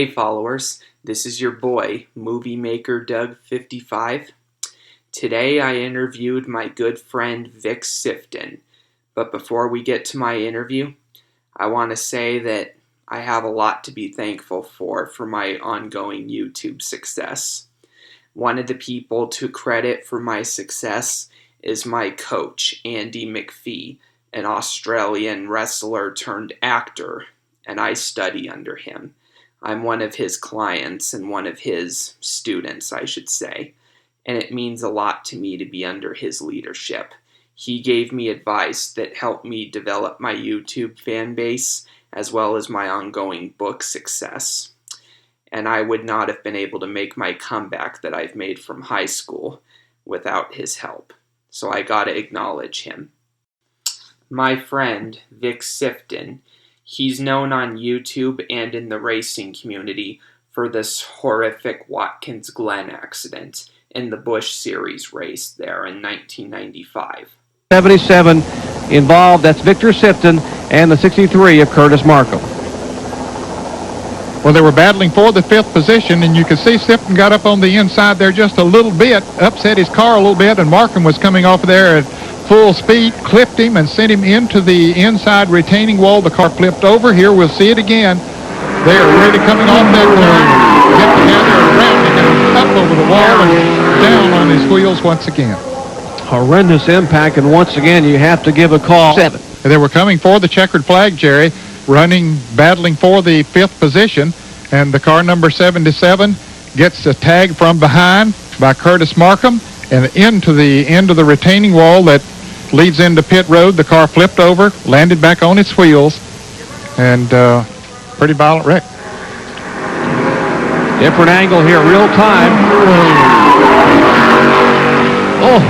Hey followers, this is your boy, Movie Maker Doug 55. Today I interviewed my good friend Vic Sifton, but before we get to my interview, I want to say that I have a lot to be thankful for my ongoing YouTube success. One of the people to credit for my success is my coach, Andy McPhee, an Australian wrestler turned actor, and I study under him. I'm one of his clients and one of his students, I should say, and it means a lot to me to be under his leadership. He gave me advice that helped me develop my YouTube fan base as well as my ongoing book success. And I would not have been able to make my comeback that I've made from high school without his help. So I gotta acknowledge him. My friend, Vic Sifton, he's known on YouTube and in the racing community for this horrific Watkins Glen accident in the Busch Series race there in 1995. 77 involved, that's Victor Sifton, and the 63 of Curtis Markham. Well, they were battling for the fifth position, and you could see Sifton got up on the inside there just a little bit, upset his car a little bit, and Markham was coming off there at full speed, clipped him and sent him into the inside retaining wall. The car flipped over. Here we'll see it again. They are really coming off that turn, get together, rounding him up over the wall and down on his wheels once again. Horrendous impact, and once again you have to give a call. 7. They were coming for the checkered flag, Jerry, battling for the fifth position, and the car number 77 gets a tag from behind by Curtis Markham and into the end of the retaining wall that leads into pit road. The car flipped over, landed back on its wheels, and pretty violent wreck. Different angle here, real time. Oh,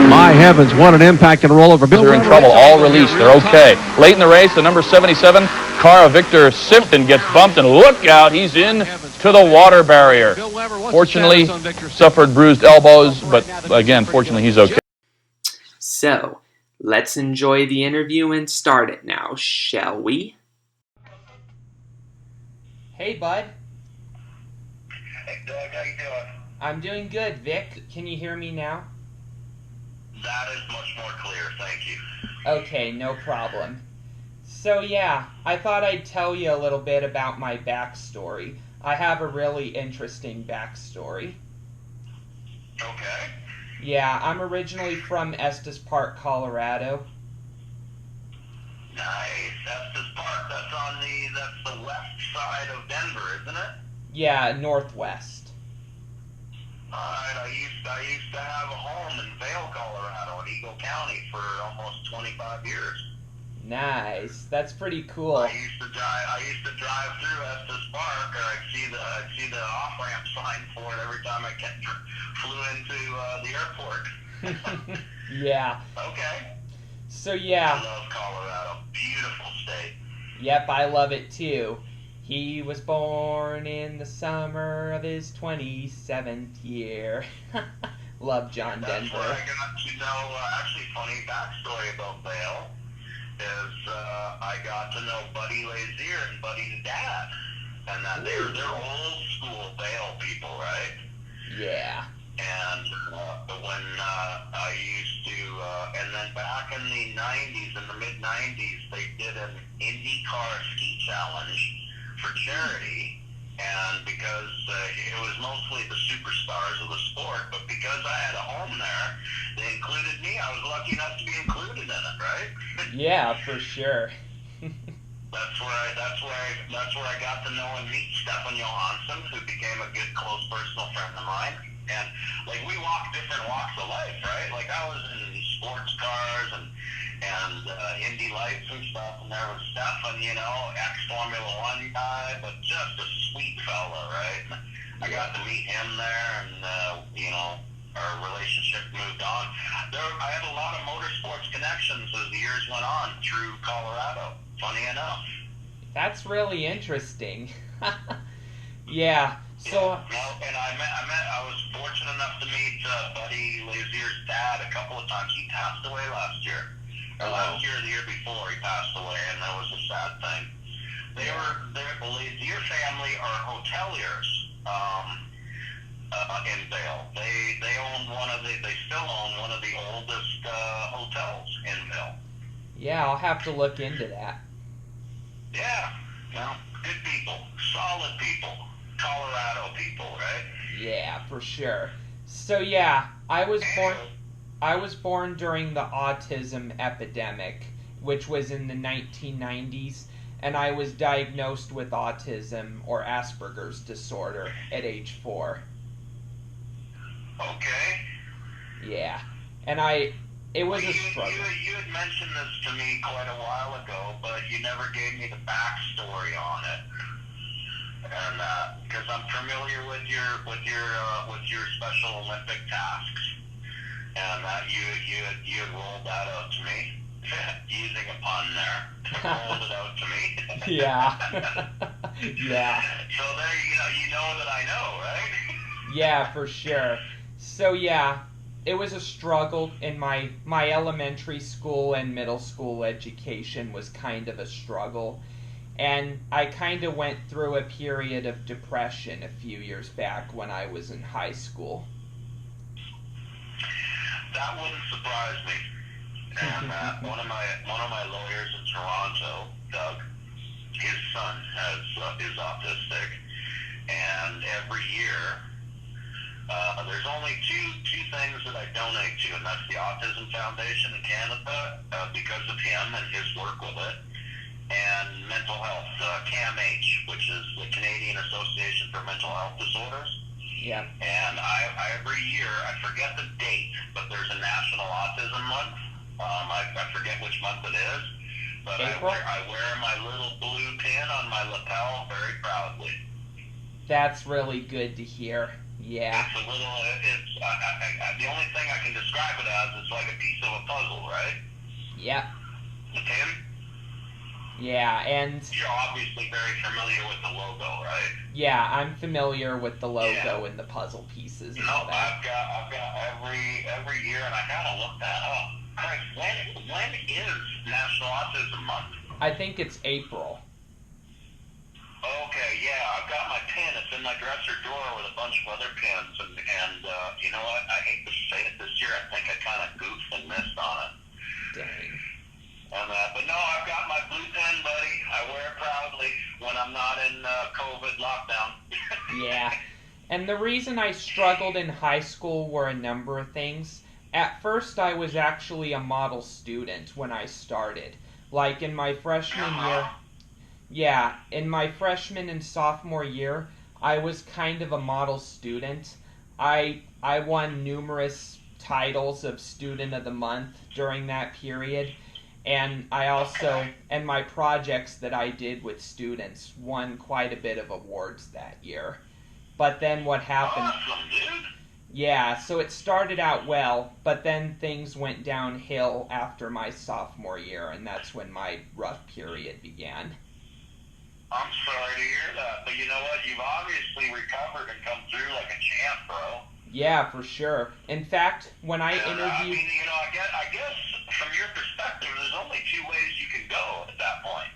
my heavens, what an impact and rollover. They're in trouble, all released, they're okay. Late in the race, the number 77 car of Victor Sifton gets bumped, and look out, he's in to the water barrier. Fortunately, suffered bruised elbows, but again, fortunately, he's okay. So, let's enjoy the interview and start it now, shall we? Hey, bud. Hey, Doug, how you doing? I'm doing good, Vic. Can you hear me now? That is much more clear, thank you. Okay, no problem. So yeah, I thought I'd tell you a little bit about my backstory. I have a really interesting backstory. Okay. Yeah, I'm originally from Estes Park, Colorado. Nice. Estes Park, that's the west side of Denver, isn't it? Yeah, northwest. Alright, I used to have a home in Vail, Colorado, in Eagle County for almost 25 years. Nice. That's pretty cool. I used to drive through Estes Park, or I'd see the off-ramp sign for it every time I flew into the airport. Yeah. Okay. So yeah. I love Colorado. Beautiful state. Yep, I love it too. He was born in the summer of his 27th year. Love John Denver. That's where I got to know, actually funny backstory about Vail is I got to know Buddy Lazier and Buddy's dad. And that they're old school Vail people, right? Yeah. And when I used to, and then back in the 90s, in the mid-90s, they did an IndyCar ski challenge for charity, and because it was mostly the superstars of the sport, but because I had a home there, they included me. I was lucky enough to be included in it, right? Yeah, for sure. That's where I got to know and meet Stefan Johansson, who became a good, close personal friend of mine. And like we walked different walks of life, right? Like I was in sports cars and Indy lights and stuff, and there was Stefan, ex-Formula One guy, but just a sweet fella, right? And I got to meet him there, and our relationship moved on. I had a lot of motorsports connections as the years went on through Colorado. Funny enough. That's really interesting. Yeah. So. Yeah, and I was fortunate enough to meet Buddy Lazier's dad a couple of times. He passed away last year. Or last year or the year before he passed away, and that was a sad thing. Your family are hoteliers in Vail. They still own one of the oldest hotels in Vail. Yeah, I'll have to look into that. Yeah, well, good people, solid people, Colorado people, right? Yeah, for sure. So yeah, I was born during the autism epidemic, which was in the 1990s, and I was diagnosed with autism or Asperger's disorder at age 4. Okay. Yeah, and it was a struggle. You had mentioned this to me quite a while ago, but you never gave me the backstory on it. And because I'm familiar with your Special Olympic tasks, and you had rolled that out to me, using a pun there, rolled it out to me. Yeah, yeah. So there, you know that I know, right? Yeah, for sure. So yeah, it was a struggle in my elementary school and middle school education was kind of a struggle. And I kind of went through a period of depression a few years back when I was in high school. That wouldn't surprise me. And one of my lawyers in Toronto, Doug, his son is autistic, and every year there's only two things that I donate to, and that's the Autism Foundation in Canada because of him and his work with it, and mental health, CAMH, which is the Canadian Association for Mental Health Disorders. Yeah. And I every year, I forget the date, but there's a National Autism Month. I forget which month it is, but I wear my little blue pin on my lapel very proudly. That's really good to hear. Yeah. It's a little, the only thing I can describe it as is like a piece of a puzzle, right? Yep. The pin? Yeah, and you're obviously very familiar with the logo, right? Yeah, I'm familiar with the logo and the puzzle pieces and all that. I've got every year, and I gotta look that up. Christ, when is National Autism Month? I think it's April. Okay, yeah, I've got my pin. It's in my dresser drawer with a bunch of other pins, and you know what? I hate to say it, this year I think I kind of goofed and missed on it. Dang. But no, I've got my blue pin, buddy. I wear it proudly when I'm not in COVID lockdown. Yeah, and the reason I struggled in high school were a number of things. At first, I was actually a model student when I started. Like in my freshman year. Yeah, in my freshman and sophomore year, I was kind of a model student. I won numerous titles of Student of the Month during that period, and I also, and my projects that I did with students won quite a bit of awards that year. But then what happened? Awesome, dude. Yeah, so it started out well, but then things went downhill after my sophomore year, and that's when my rough period began. I'm sorry to hear that, but you know what? You've obviously recovered and come through like a champ, bro. Yeah, for sure. In fact, when I interviewed... I mean, you know, I guess from your perspective, there's only two ways you can go at that point.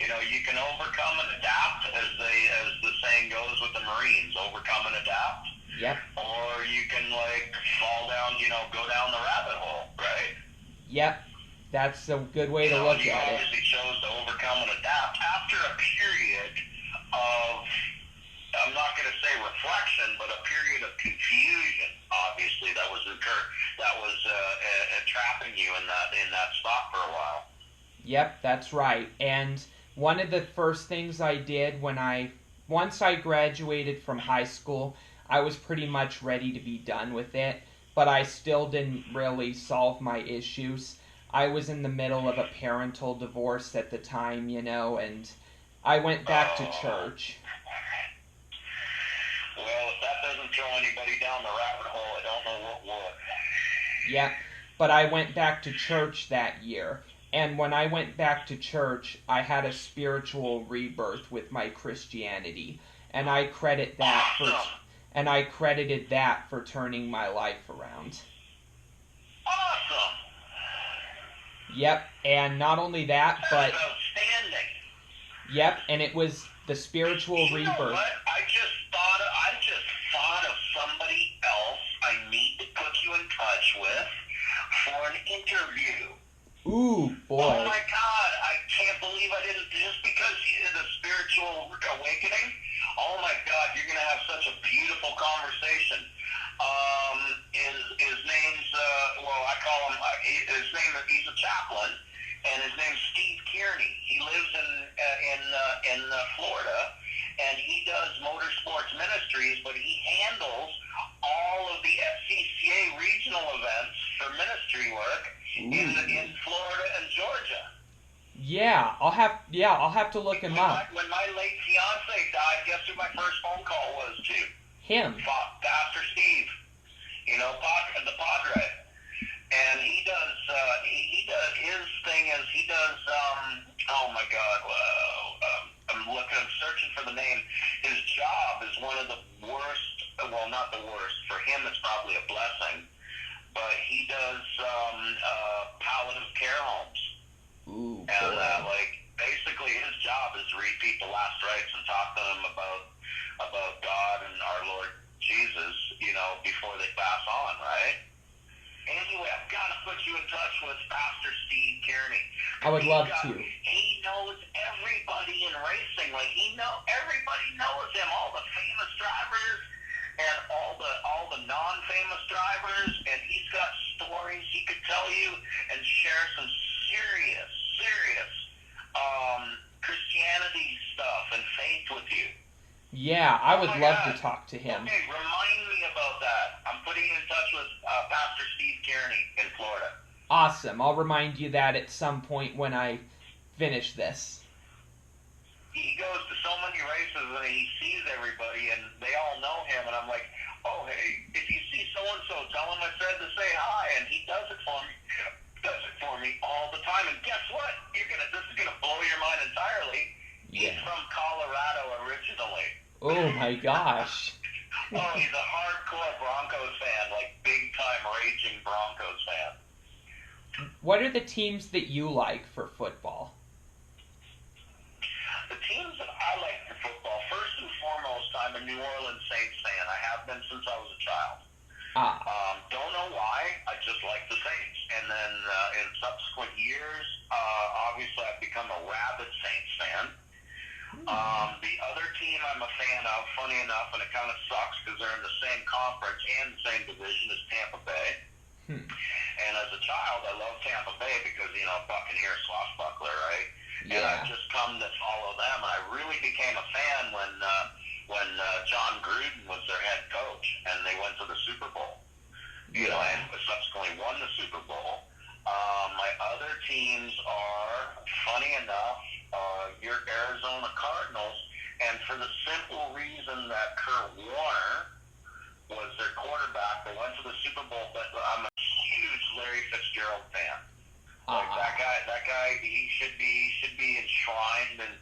You know, you can overcome and adapt, as the saying goes with the Marines, overcome and adapt. Yep. Or you can, like, fall down, you know, go down the rabbit hole, right? Yep. That's a good way to look at it. You obviously chose to overcome and adapt after a period of, I'm not going to say reflection, but a period of confusion. Obviously, that was trapping you in that spot for a while. Yep, that's right. And one of the first things I did once I graduated from high school, I was pretty much ready to be done with it, but I still didn't really solve my issues. I was in the middle of a parental divorce at the time, you know, and I went back to church. Well, if that doesn't throw anybody down the rabbit hole, I don't know what would. Yep, but I went back to church that year. And when I went back to church, I had a spiritual rebirth with my Christianity. And I credited that for turning my life around. Awesome. Yep, and not only that, but... Outstanding. Yep, and it was the spiritual You rebirth. know what? I just thought of somebody else I need to put you in touch with for an interview. Ooh, boy. Oh my God, I can't believe I didn't, just because of the spiritual awakening. Oh my God, you're going to have such a beautiful conversation. His name's, I call him, he's a chaplain, and his name's Steve Kearney. He lives in Florida, and he does motorsports ministries, but he handles all of the FCCA regional events for ministry work in Florida and Georgia. Yeah, I'll have to look him up. When my late fiance died, guess who my first phone call was to? Him. Pastor Steve. You know, the Padre. And he does his thing is he does oh my God, I'm searching for the name. His job is one of the worst, well, not the worst, for him it's probably a blessing, but he does palliative care homes. Ooh, and basically his job is to read people last rites and talk to them about God and our Lord Jesus, you know, before they pass on, right? Anyway, I've got to put you in touch with Pastor Steve Kearney. I would love to. He knows everybody in racing. Like, everybody knows him. All the famous drivers and all the non-famous drivers. And he's got stories he could tell you and share some serious Christianity stuff and faith with you. Yeah, I would love to talk to him. Okay, remind me about that. I'm putting you in touch with Pastor Steve Kearney in Florida. Awesome. I'll remind you that at some point when I finish this. He goes to so many races and he sees everybody and they all know him, and I'm like, oh, hey, if you see so-and-so, tell him I said to say hi, and he does it for me. Does it for me all the time. And guess what? This is gonna blow your mind entirely. Yeah. He's from Colorado originally. Oh my gosh. Oh, he's a hardcore Broncos fan, like big-time raging Broncos fan. What are the teams that you like for football? The teams that I like for football, first and foremost, I'm a New Orleans Saints fan. I have been since I was a child. Don't know why, I just like the Saints. And then in subsequent years, obviously I've become a rabid Saints fan. The other team I'm a fan of, funny enough, and it kind of sucks because they're in the same conference and the same division as Tampa Bay. And as a child, I loved Tampa Bay because, you know, Buccaneer swashbuckler, right? Yeah. And I've just come to follow them. And I really became a fan when John Gruden was their head coach and they went to the Super Bowl. You know, and subsequently won the Super Bowl. My other teams are, funny enough, your Arizona Cardinals, and for the simple reason that Kurt Warner was their quarterback. They went to the Super Bowl, but I'm a huge Larry Fitzgerald fan. Like that guy, he should be enshrined, and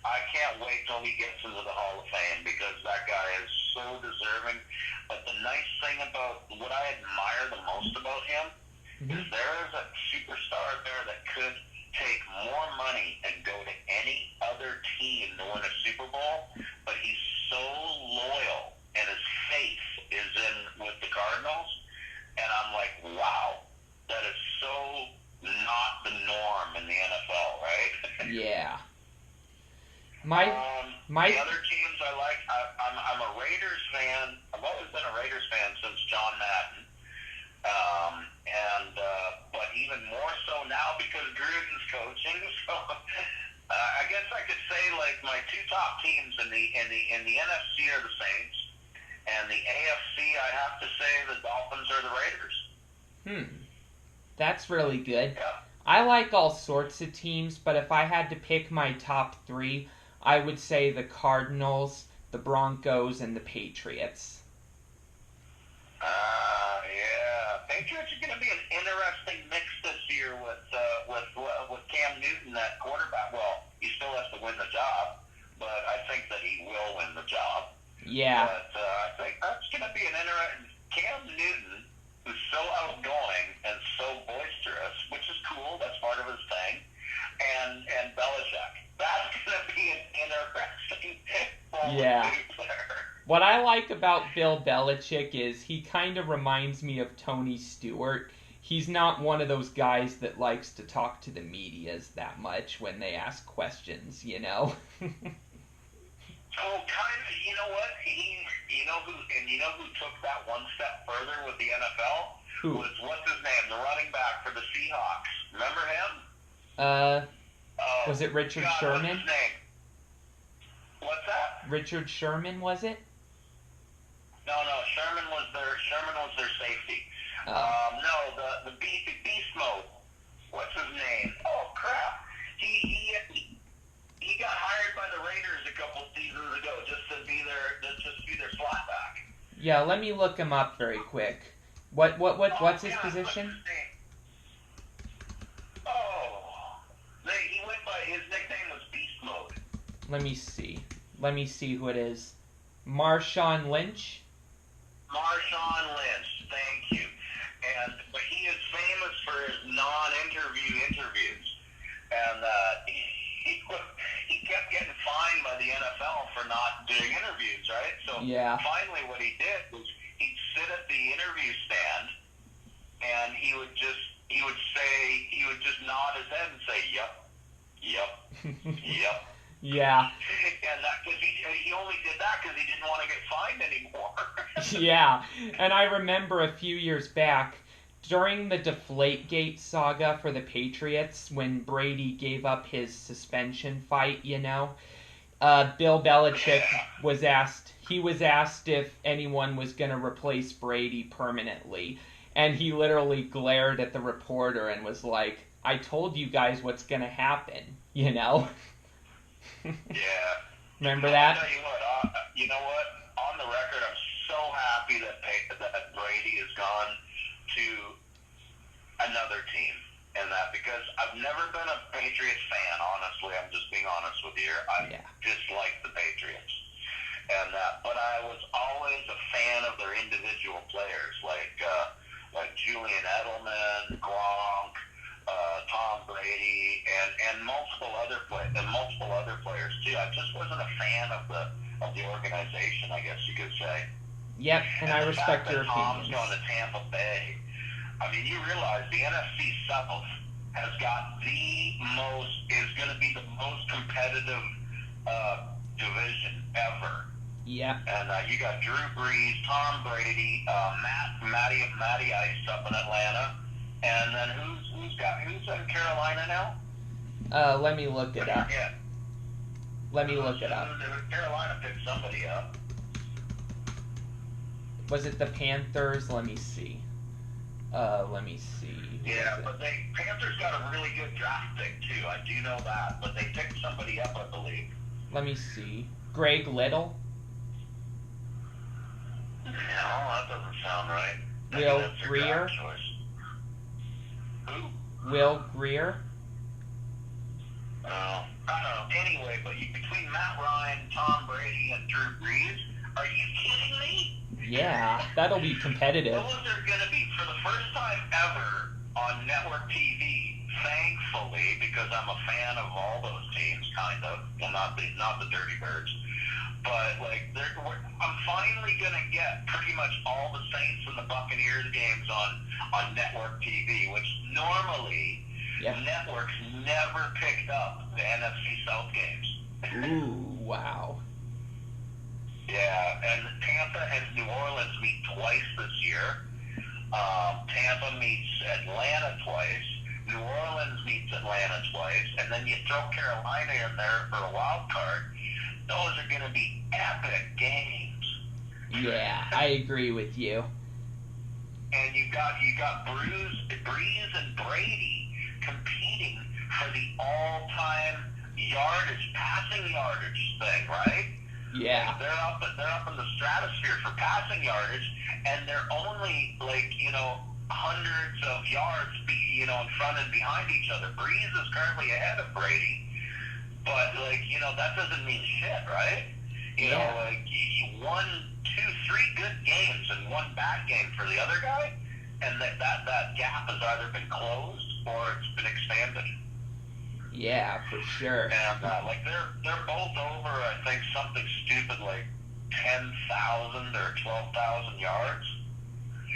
I can't wait till he gets into the Hall of Fame because that guy is so deserving. But the nice thing about what I admire the most about him is there is a superstar there that could take more money and go to any other team to win a Super Bowl, but he's so loyal and his faith is in with the Cardinals, and I'm like, wow, that is so not the norm in the NFL, right? Yeah. The other teams I like, I'm a Raiders fan. I've always been a Raiders fan since John Madden. But even more so now because Gruden's coaching. So I guess I could say like my two top teams in the NFC are the Saints, and the AFC I have to say the Dolphins are the Raiders. That's really good. Yeah. I like all sorts of teams, but if I had to pick my top three, I would say the Cardinals, the Broncos, and the Patriots. Yeah. Patriots are going to be an interesting mix this year with Cam Newton at quarterback. Well, he still has to win the job, but I think that he will win the job. Yeah. But I think that's going to be an interesting. Cam Newton, who's so outgoing and so boisterous, which is cool. That's part of his thing. And Belichick. That's going to be an a wrestling Hall Yeah. of Fame player. What I like about Bill Belichick is he kind of reminds me of Tony Stewart. He's not one of those guys that likes to talk to the medias that much when they ask questions, you know? Oh, kind of. You know what? You know who took that one step further with the NFL? Who? Was what's his name? The running back for the Seahawks. Remember him? Was it Richard God, Sherman? What's his name? What's that? Richard Sherman, was it? No. Sherman was their safety. Oh. No, the beast mode. What's his name? Oh crap! He got hired by the Raiders a couple seasons ago just to be their slot back. Yeah, let me look him up very quick. What's his position? He went by, his nickname was Beast Mode. Let me see who it is. Marshawn Lynch? Marshawn Lynch, thank you. But he is famous for his non-interview interviews. And he kept getting fined by the NFL for not doing interviews, right? So Yeah. finally what he did was he'd sit at the interview stand and he would just nod his head and say, yep. Yeah. And cause he only did that because he didn't want to get fined anymore. Yeah, and I remember a few years back, during the Deflategate saga for the Patriots, when Brady gave up his suspension fight, you know, Bill Belichick was asked if anyone was going to replace Brady permanently, and he literally glared at the reporter and was like, I told you guys what's going to happen, you know? Yeah. Remember that? I'll tell you what, you know what? On the record, I'm so happy that Brady has gone to another team, and that because I've never been a Patriots fan. Honestly, I'm just being honest with you. I dislike the Patriots, but I was always a fan of their individual players, like Julian Edelman, Gronk, Tom Brady, and multiple other players too. I just wasn't a fan of the organization, I guess you could say. Yep, and I respect your Tom's opinions. going to Tampa Bay. I mean, you realize the NFC South has got is going to be the most competitive division ever. Yep. And you got Drew Brees, Tom Brady, Matty Ice up in Atlanta, and then who's in Carolina now? Let me look it up. Yeah. Let me look it up. Carolina picked somebody up. Was it the Panthers? Let me see. Yeah, but Panthers got a really good draft pick too. I do know that, but they picked somebody up, I believe. Let me see. Greg Little? No, that doesn't sound right. Will Greer? Who? Will Greer? I don't know. Anyway, but between Matt Ryan, Tom Brady, and Drew Brees, are you kidding me? Yeah, that'll be competitive. Those are going to be, for the first time ever, on network TV, thankfully, because I'm a fan of all those teams, kind of. Well, not the Dirty Birds. But, I'm finally going to get pretty much all the Saints and the Buccaneers games on network TV, which normally networks never picked up the NFC South games. Ooh, wow. Yeah, and Tampa and New Orleans meet twice this year. Tampa meets Atlanta twice. New Orleans meets Atlanta twice. And then you throw Carolina in there for a wild card. Those are going to be epic games. Yeah, I agree with you. And you got Brees and Brady competing for the all-time passing yardage thing, right? Yeah. They're up in the stratosphere for passing yardage, and they're only hundreds of yards in front and behind each other. Brees is currently ahead of Brady, but that doesn't mean shit, right? You won 2-3 good games and one bad game for the other guy, and that gap has either been closed or it's been expanded. Yeah, for sure. And like they're both over, I think something stupid like 10,000 or 12,000 yards.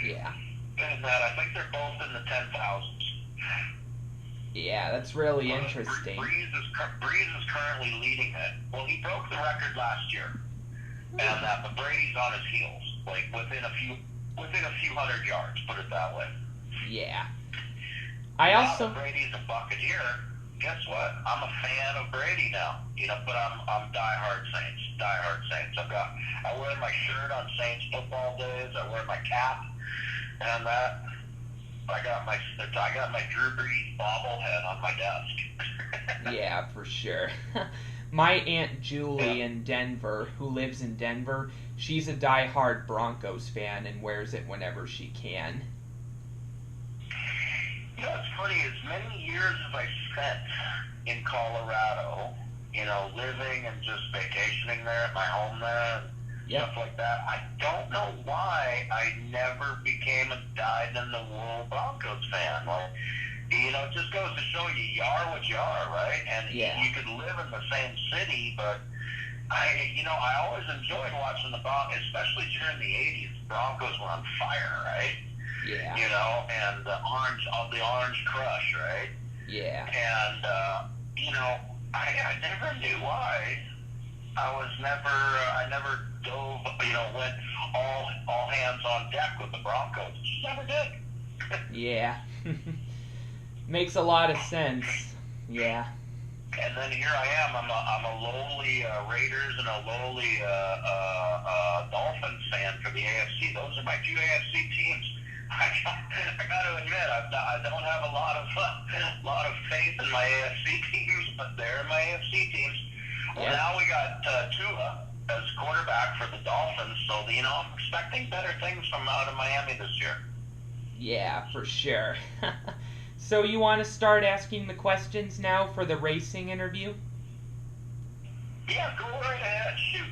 Yeah. And I think they're both in the 10,000s. Yeah, that's really interesting. Breeze is currently leading it. Well, he broke the record last year, and but Brady's on his heels, like within a few hundred yards. Put it that way. Yeah. Now that Brady's a Buccaneer, guess what? I'm a fan of Brady now. But I'm diehard Saints. I wear my shirt on Saints football days. I wear my cap, and that. I got my Drew Brees bobblehead on my desk. Yeah, for sure. My Aunt Julie in Denver, who lives in Denver, she's a diehard Broncos fan and wears it whenever she can. It's funny, as many years as I spent in Colorado, living and just vacationing there at my home there, stuff like that, I don't know why I never became a dyed-in-the-wool Broncos fan. Like, it just goes to show you are what you are, right? And you could live in the same city, but I always enjoyed watching the Broncos, especially during the 80s. The Broncos were on fire, right? Yeah. And the orange crush, right? Yeah. And, I never knew why. I never dove, went all hands on deck with the Broncos. Just never did. Yeah. Makes a lot of sense. Yeah. And then here I am. I'm a lowly Raiders and a lowly Dolphins fan for the AFC. Those are my two AFC teams. I got to admit, I don't have a lot of faith in my AFC teams, but they're my AFC teams. Well, now we got Tua as quarterback for the Dolphins, so I'm expecting better things from out of Miami this year. Yeah, for sure. So you want to start asking the questions now for the racing interview? Yeah, go right ahead. Shoot.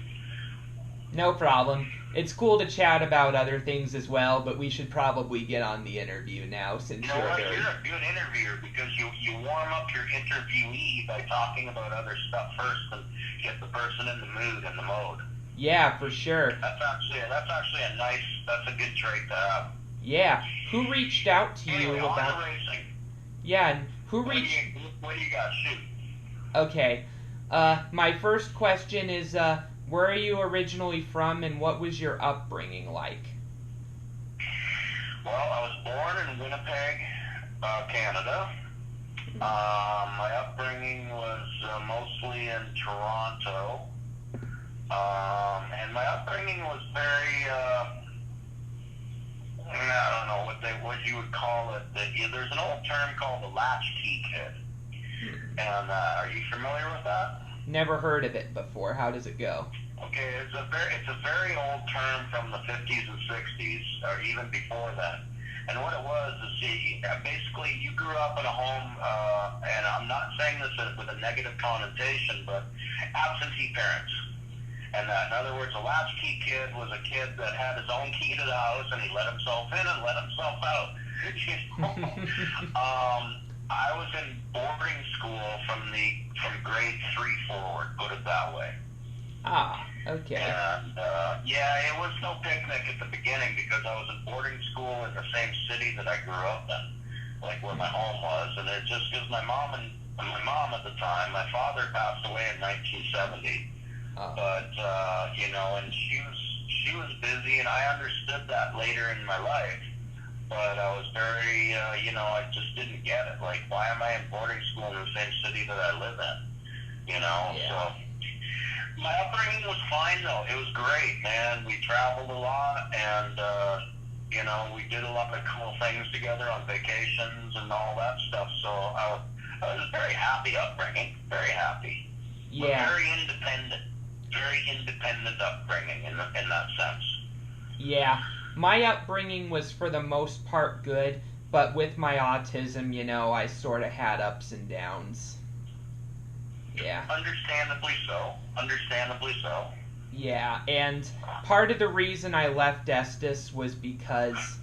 No problem. It's cool to chat about other things as well, but we should probably get on the interview now since you're a good interviewer because you warm up your interviewee by talking about other stuff first and get the person in the mood and the mode. Yeah, for sure. That's actually that's a good trait to have. Yeah. Who reached out to you about on to racing? Yeah, and who reached what do you got? Shoot. Okay. My first question is where are you originally from and what was your upbringing like? Well, I was born in Winnipeg, Canada. My upbringing was mostly in Toronto. And my upbringing was very, I don't know what you would call it. There's an old term called the latchkey kid. And are you familiar with that? Never heard of it before. How does it go? Okay, it's a very old term from the 50s and 60s, or even before then. And what it was is, basically, you grew up in a home, and I'm not saying this with a negative connotation, but absentee parents. And in other words, a latchkey kid was a kid that had his own key to the house, and he let himself in and let himself out. I was in boarding school from grade 3 forward, put it that way. Ah, okay. And, it was no picnic at the beginning because I was in boarding school in the same city that I grew up in, like where my home was. And it just because my mom at the time, my father passed away in 1970. But, and she was busy, and I understood that later in my life. But I was very, I just didn't get it. Like, why am I in boarding school in the same city that I live in? So my upbringing was fine, though. It was great, man. We traveled a lot, and, we did a lot of cool things together on vacations and all that stuff. So I was a very happy upbringing, very happy. Yeah. But very independent upbringing in that sense. Yeah. My upbringing was for the most part good, but with my autism, I sort of had ups and downs. Yeah. Understandably so. Yeah, and part of the reason I left Estes was because,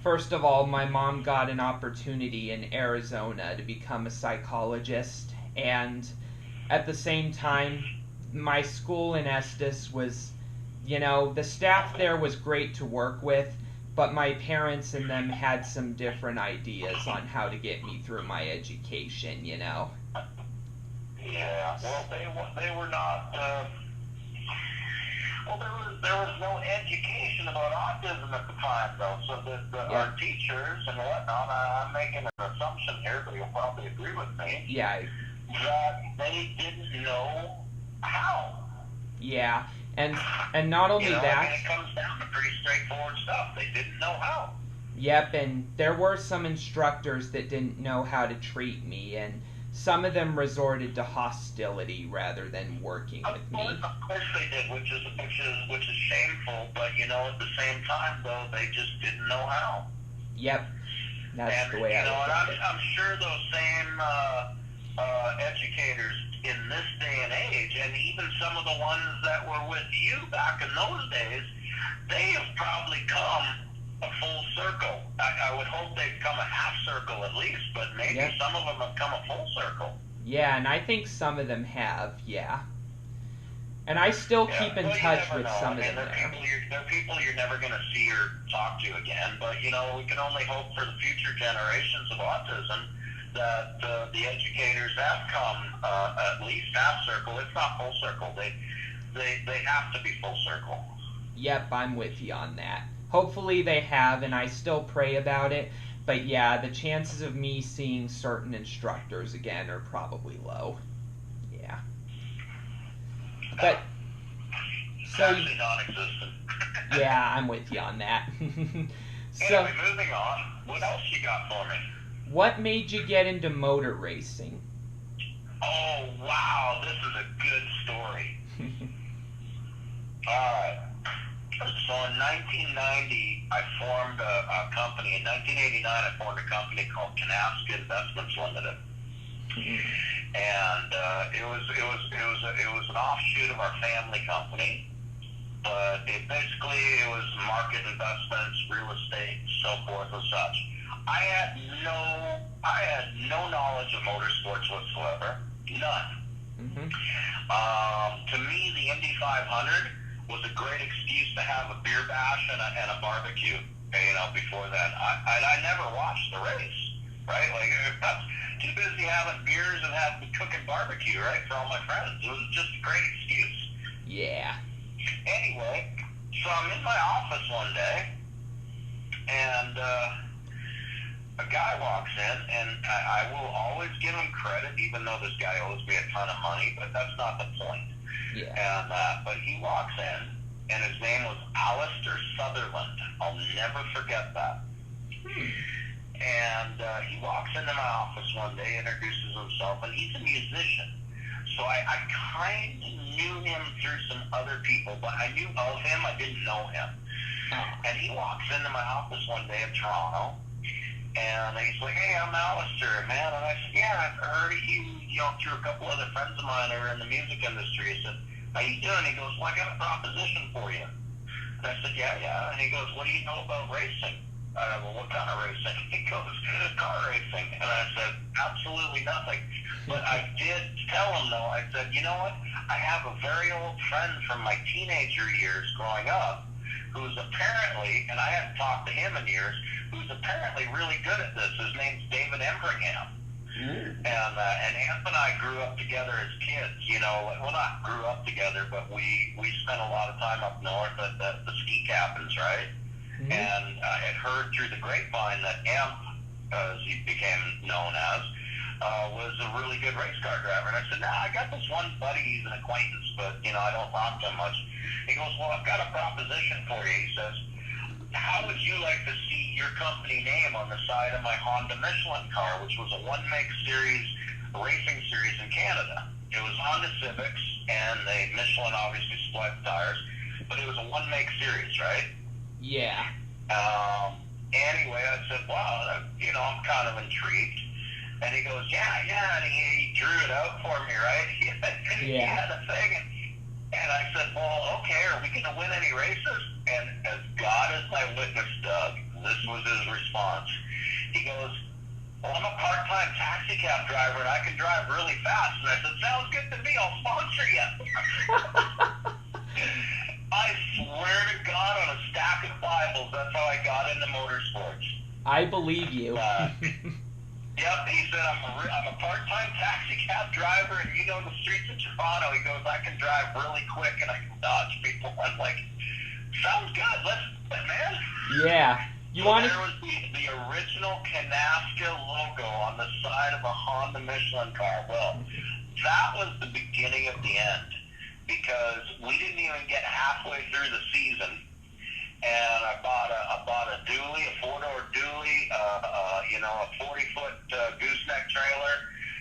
first of all, my mom got an opportunity in Arizona to become a psychologist, And at the same time, my school in Estes was, you know, the staff there was great to work with, but my parents and them had some different ideas on how to get me through my education, you know. Yeah, well, they were not. Well, there was no education about autism at the time, though. So our teachers and whatnot. I'm making an assumption here, but you'll probably agree with me. Yeah. That they didn't know how. Yeah, and not only that. I mean, it comes down to pretty straightforward stuff. They didn't know how. Yep, and there were some instructors that didn't know how to treat me, and some of them resorted to hostility rather than working with me. Of course they did, which is shameful. But at the same time, though, they just didn't know how. Yep, that's the way I look at it. I'm sure those same educators in this day and age, and even some of the ones that were with you back in those days, they have probably come a full circle. I would hope they've come a half circle at least, but maybe some of them have come a full circle. Yeah, and I think some of them have, yeah. And I still keep in touch with some of them. They're people you're never going to see or talk to again, but we can only hope for the future generations of autism that the educators have come at least half circle, if not full circle. They have to be full circle. Yep, I'm with you on that. Hopefully they have, and I still pray about it. But yeah, the chances of me seeing certain instructors again are probably low. Yeah. But so actually non-existent. Yeah, I'm with you on that. So anyway, moving on. What else you got for me? What made you get into motor racing? Oh wow, this is a good story. All right. So in 1990, I formed a company. In 1989, I formed a company called Canaska Investments Ltd. And it was an offshoot of our family company, but it was market investments, real estate, so forth and such. I had no knowledge of motorsports whatsoever, none. To me, the Indy 500 was a great excuse to have a beer bash and a barbecue. Before then, I never watched the race. Right, like I'm too busy having beers and cooking barbecue. Right, for all my friends, it was just a great excuse. Yeah. Anyway, so I'm in my office one day, and a guy walks in, and I will always give him credit, even though this guy owes me a ton of money, but that's not the point. Yeah. And but he walks in, and his name was Alistair Sutherland. I'll never forget that. And he walks into my office one day, introduces himself, and he's a musician. So I kind of knew him through some other people, but I knew of him, I didn't know him. And he walks into my office one day in Toronto, and he's like, "Hey, I'm Alistair, man." And I said, "Yeah, I've heard of you, through a couple other friends of mine who are in the music industry." I said, "How you doing?" He goes, "Well, I got a proposition for you." And I said, "Yeah." And he goes, "What do you know about racing?" Well, what kind of racing? He goes, "Car racing." And I said, "Absolutely nothing." But I did tell him, though, I said, "You know what? I have a very old friend from my teenager years growing up who's apparently, and I hadn't talked to him in years, who's apparently really good at this. His name's David Embringham." And Amp and I grew up together as kids, well, not grew up together, but we spent a lot of time up north at the ski cabins, right? And I had heard through the grapevine that Amp, as he became known as, was a really good race car driver. And I said, "Nah, I got this one buddy, he's an acquaintance, but, I don't talk to him much." He goes, "Well, I've got a proposition for you." He says, "How would you like to see your company name on the side of my Honda Michelin car," which was a one-make series, racing series in Canada. It was Honda Civics, and the Michelin obviously supplied the tires, but it was a one-make series, right? Yeah. Anyway, I said, "Wow, I'm kind of intrigued." And he goes, yeah, and he drew it out for me, right? He had a thing, and I said, "Well, okay, are we going to win any races?" And as God is my witness, Doug, this was his response. He goes, "Well, I'm a part part-time taxi cab driver, and I can drive really fast. And I said, sounds good to me. I'll sponsor you. I swear to God, on a stack of Bibles, that's how I got into motorsports. I believe you. Yep, he said, I'm a part-time taxi cab driver, and you know the streets of Toronto. He goes, I can drive really quick, and I can dodge people. I'm like, sounds good. Let's do it, man. Yeah. There was the original Canaska logo on the side of a Honda Michelin car. Well, that was the beginning of the end, because we didn't even get halfway through the season, and I bought a dually, a four-door dually, a 40-foot gooseneck trailer,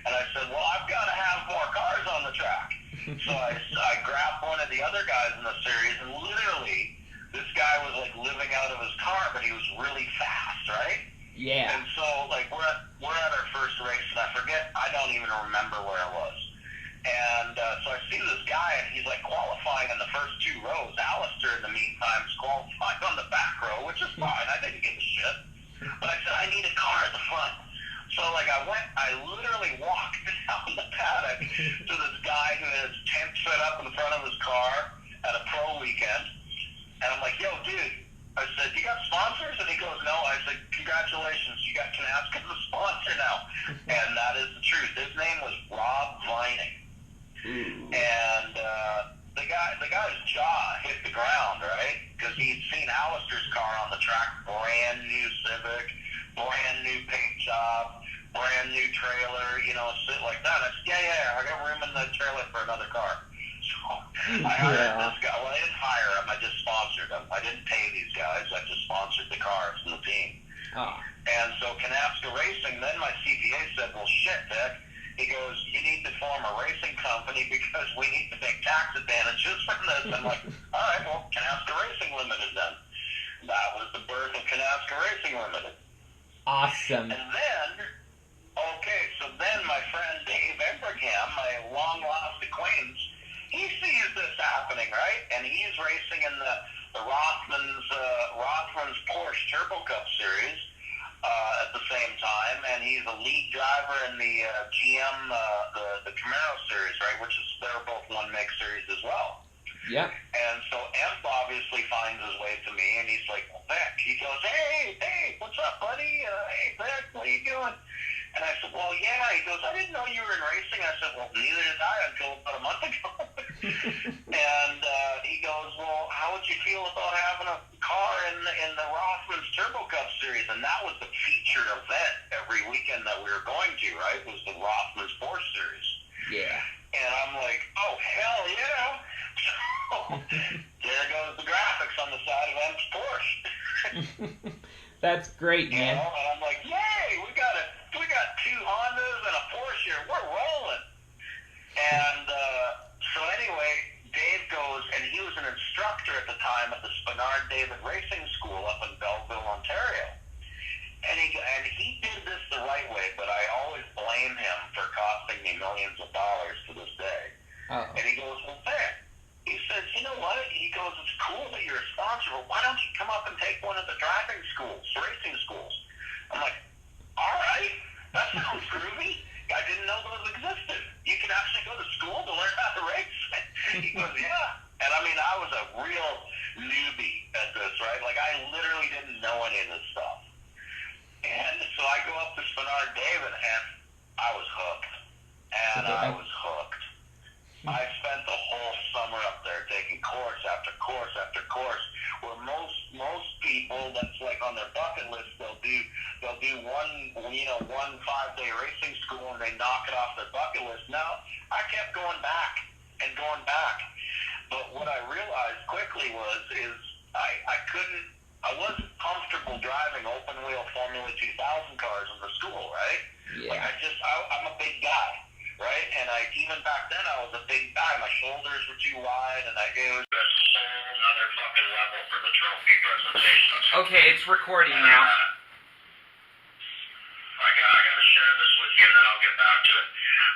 and I said, well, I've got to have more cars on the track. So I grabbed one of the other guys in the series, and literally, this guy was like living out of his car, but he was really fast, right? Yeah. And so like we're at our first race, and I don't even remember where it was. And so I see this guy, and he's like qualifying in the first two rows. Alistair, in the meantime, is qualifying on the back row, which is fine. I didn't give a shit. But I said, I need a car at the front. So like I literally walked down the paddock to this guy who had his tent set up in front of his car at a pro weekend. And I'm like, yo, dude, I said, you got sponsors? And he goes, no. I said, congratulations, you got Canaska as a sponsor now. And that is the truth. His name was Rob Vining. And the guy's jaw hit the ground, right? Because he'd seen Alistair's car on the track, brand new Civic, brand new paint job, brand new trailer, shit like that. I said, yeah, I got room in the trailer for another car. So I hired this guy. Well, I didn't hire him. I just sponsored him. I didn't pay these guys. I just sponsored the cars and the team. Oh. And so Canaska Racing, then my CPA said, well, shit, Vic. He goes, you need to form a racing company because we need to make tax advantages from this. I'm like, all right, well, Canaska Racing Ltd. then. That was the birth of Canaska Racing Ltd. Awesome. And then, so then my friend Dave Ebraham, my long-lost acquaintance, he sees this happening, right? And he's racing in the Rothman's Porsche Turbo Cup Series at the same time, and he's a lead driver in the GM, the Camaro Series, right? Which is, they're both one-make series as well. Yep. And so Emp obviously finds his way to me, and he's like, well, Vic, he goes, hey, what's up, buddy? Hey, Vic, what are you doing? And I said, well, yeah. He goes, I didn't know you were in racing. I said, well, neither did I until about a month ago. And he goes, well, how would you feel about having a car in the Rothman's Turbo Cup Series? And that was the featured event every weekend that we were going to, right? Was the Rothman's Porsche Series. Yeah. And I'm like, oh, hell yeah. So there goes the graphics on the side of M's Porsche. That's great, man. And I'm like, yay, we got two Hondas and a Porsche here. We're rolling. And so anyway, Dave goes, and he was an instructor at the time at the Spinard David Racing School up in Belleville, Ontario. And he did this the right way, but I always blame him for costing me millions of dollars to this day. Uh-oh. And he goes, well, Vic, he says, you know what? He goes, it's cool that you're a sponsor, but why don't you come up and take one of the driving schools, racing schools? I'm like, all right, that sounds groovy. I didn't know those existed. You can actually go to school to learn how to race. He goes, yeah. And I mean, I was a real newbie at this, right? Like, I literally didn't know any of this stuff. And so I go up to Spinard David, and I was hooked. And I was hooked. I spent the whole summer up there taking course after course after course, where most people, that's like on their bucket list, they'll do one 5-day racing school and they knock it off their bucket list. No, I kept going back and going back. But what I realized quickly is I wasn't comfortable driving open wheel Formula 2000 cars in the school, right? Yeah. Like I'm a big guy, right? And even back then I was a big guy. My shoulders were too wide, and it was a whole other fucking level for the trophy presentations. Okay, it's recording now. I got to share this with you, and then I'll get back to it.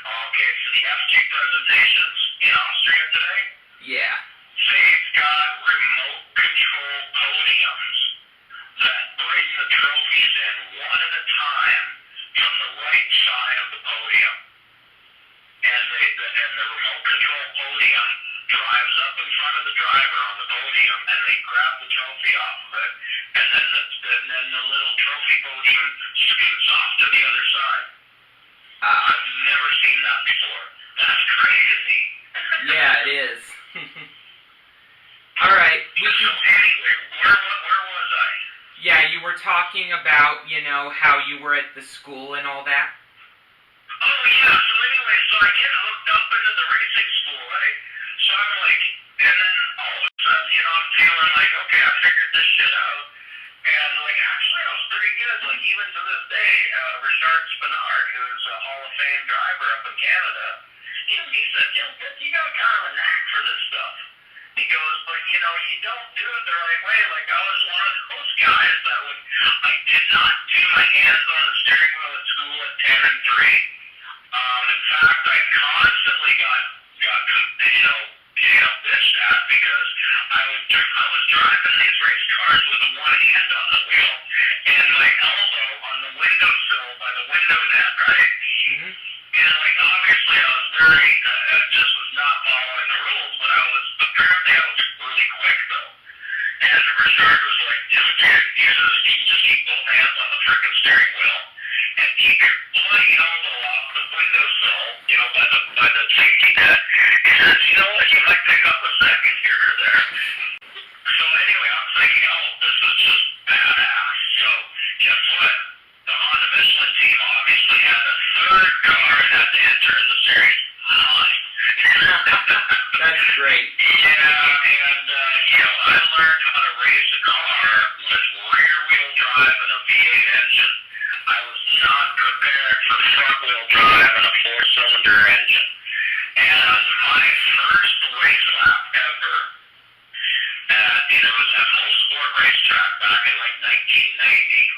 Okay, so the F2 presentations in Austria today. Yeah. They've got remote control podiums that bring the trophies in one at a time from the right trophy off of it, and then the little trophy podium scoots off to the other side. I've never seen that before. That's crazy. Yeah, it is. All right. So anyway, where was I? Yeah, you were talking about, how you were at the school and all that. Oh, yeah. So anyway, so I get hooked up into the racing school, right? So I'm like, and then all of a sudden, I'm feeling like, okay, I figured this shit out. And, like, actually, I was pretty good. Like, even to this day, Richard Spinard, who's a Hall of Fame driver up in Canada, he said, you got kind of a knack for this stuff. He goes, but, you don't do it the right way. Like, I was one of those guys that I did not do my hands on the steering wheel at school at 10 and 3. In fact, I constantly got bitched at because I was driving these race cars with one hand on the wheel and my elbow on the windowsill by the window net, right? Mm-hmm. And like obviously I was very just was not following the rules, but apparently I was really quick though. And Richard was like, dude, you just keep both hands on the frickin' steering wheel and keep your bloody elbow off the windowsill, by the safety net. He says, you know what, you might pick up a second here or there. So anyway, I'm thinking, this is just badass. So guess what? The Honda Michelin team obviously had a third car that had to enter in the series. Mine. That's great. Yeah, and I learned how to race a car with rear-wheel drive and a V8 engine. I was not prepared for front-wheel drive and a four-cylinder engine. And my first race lap ever, it was at Mo Sport Racetrack back in like 1990.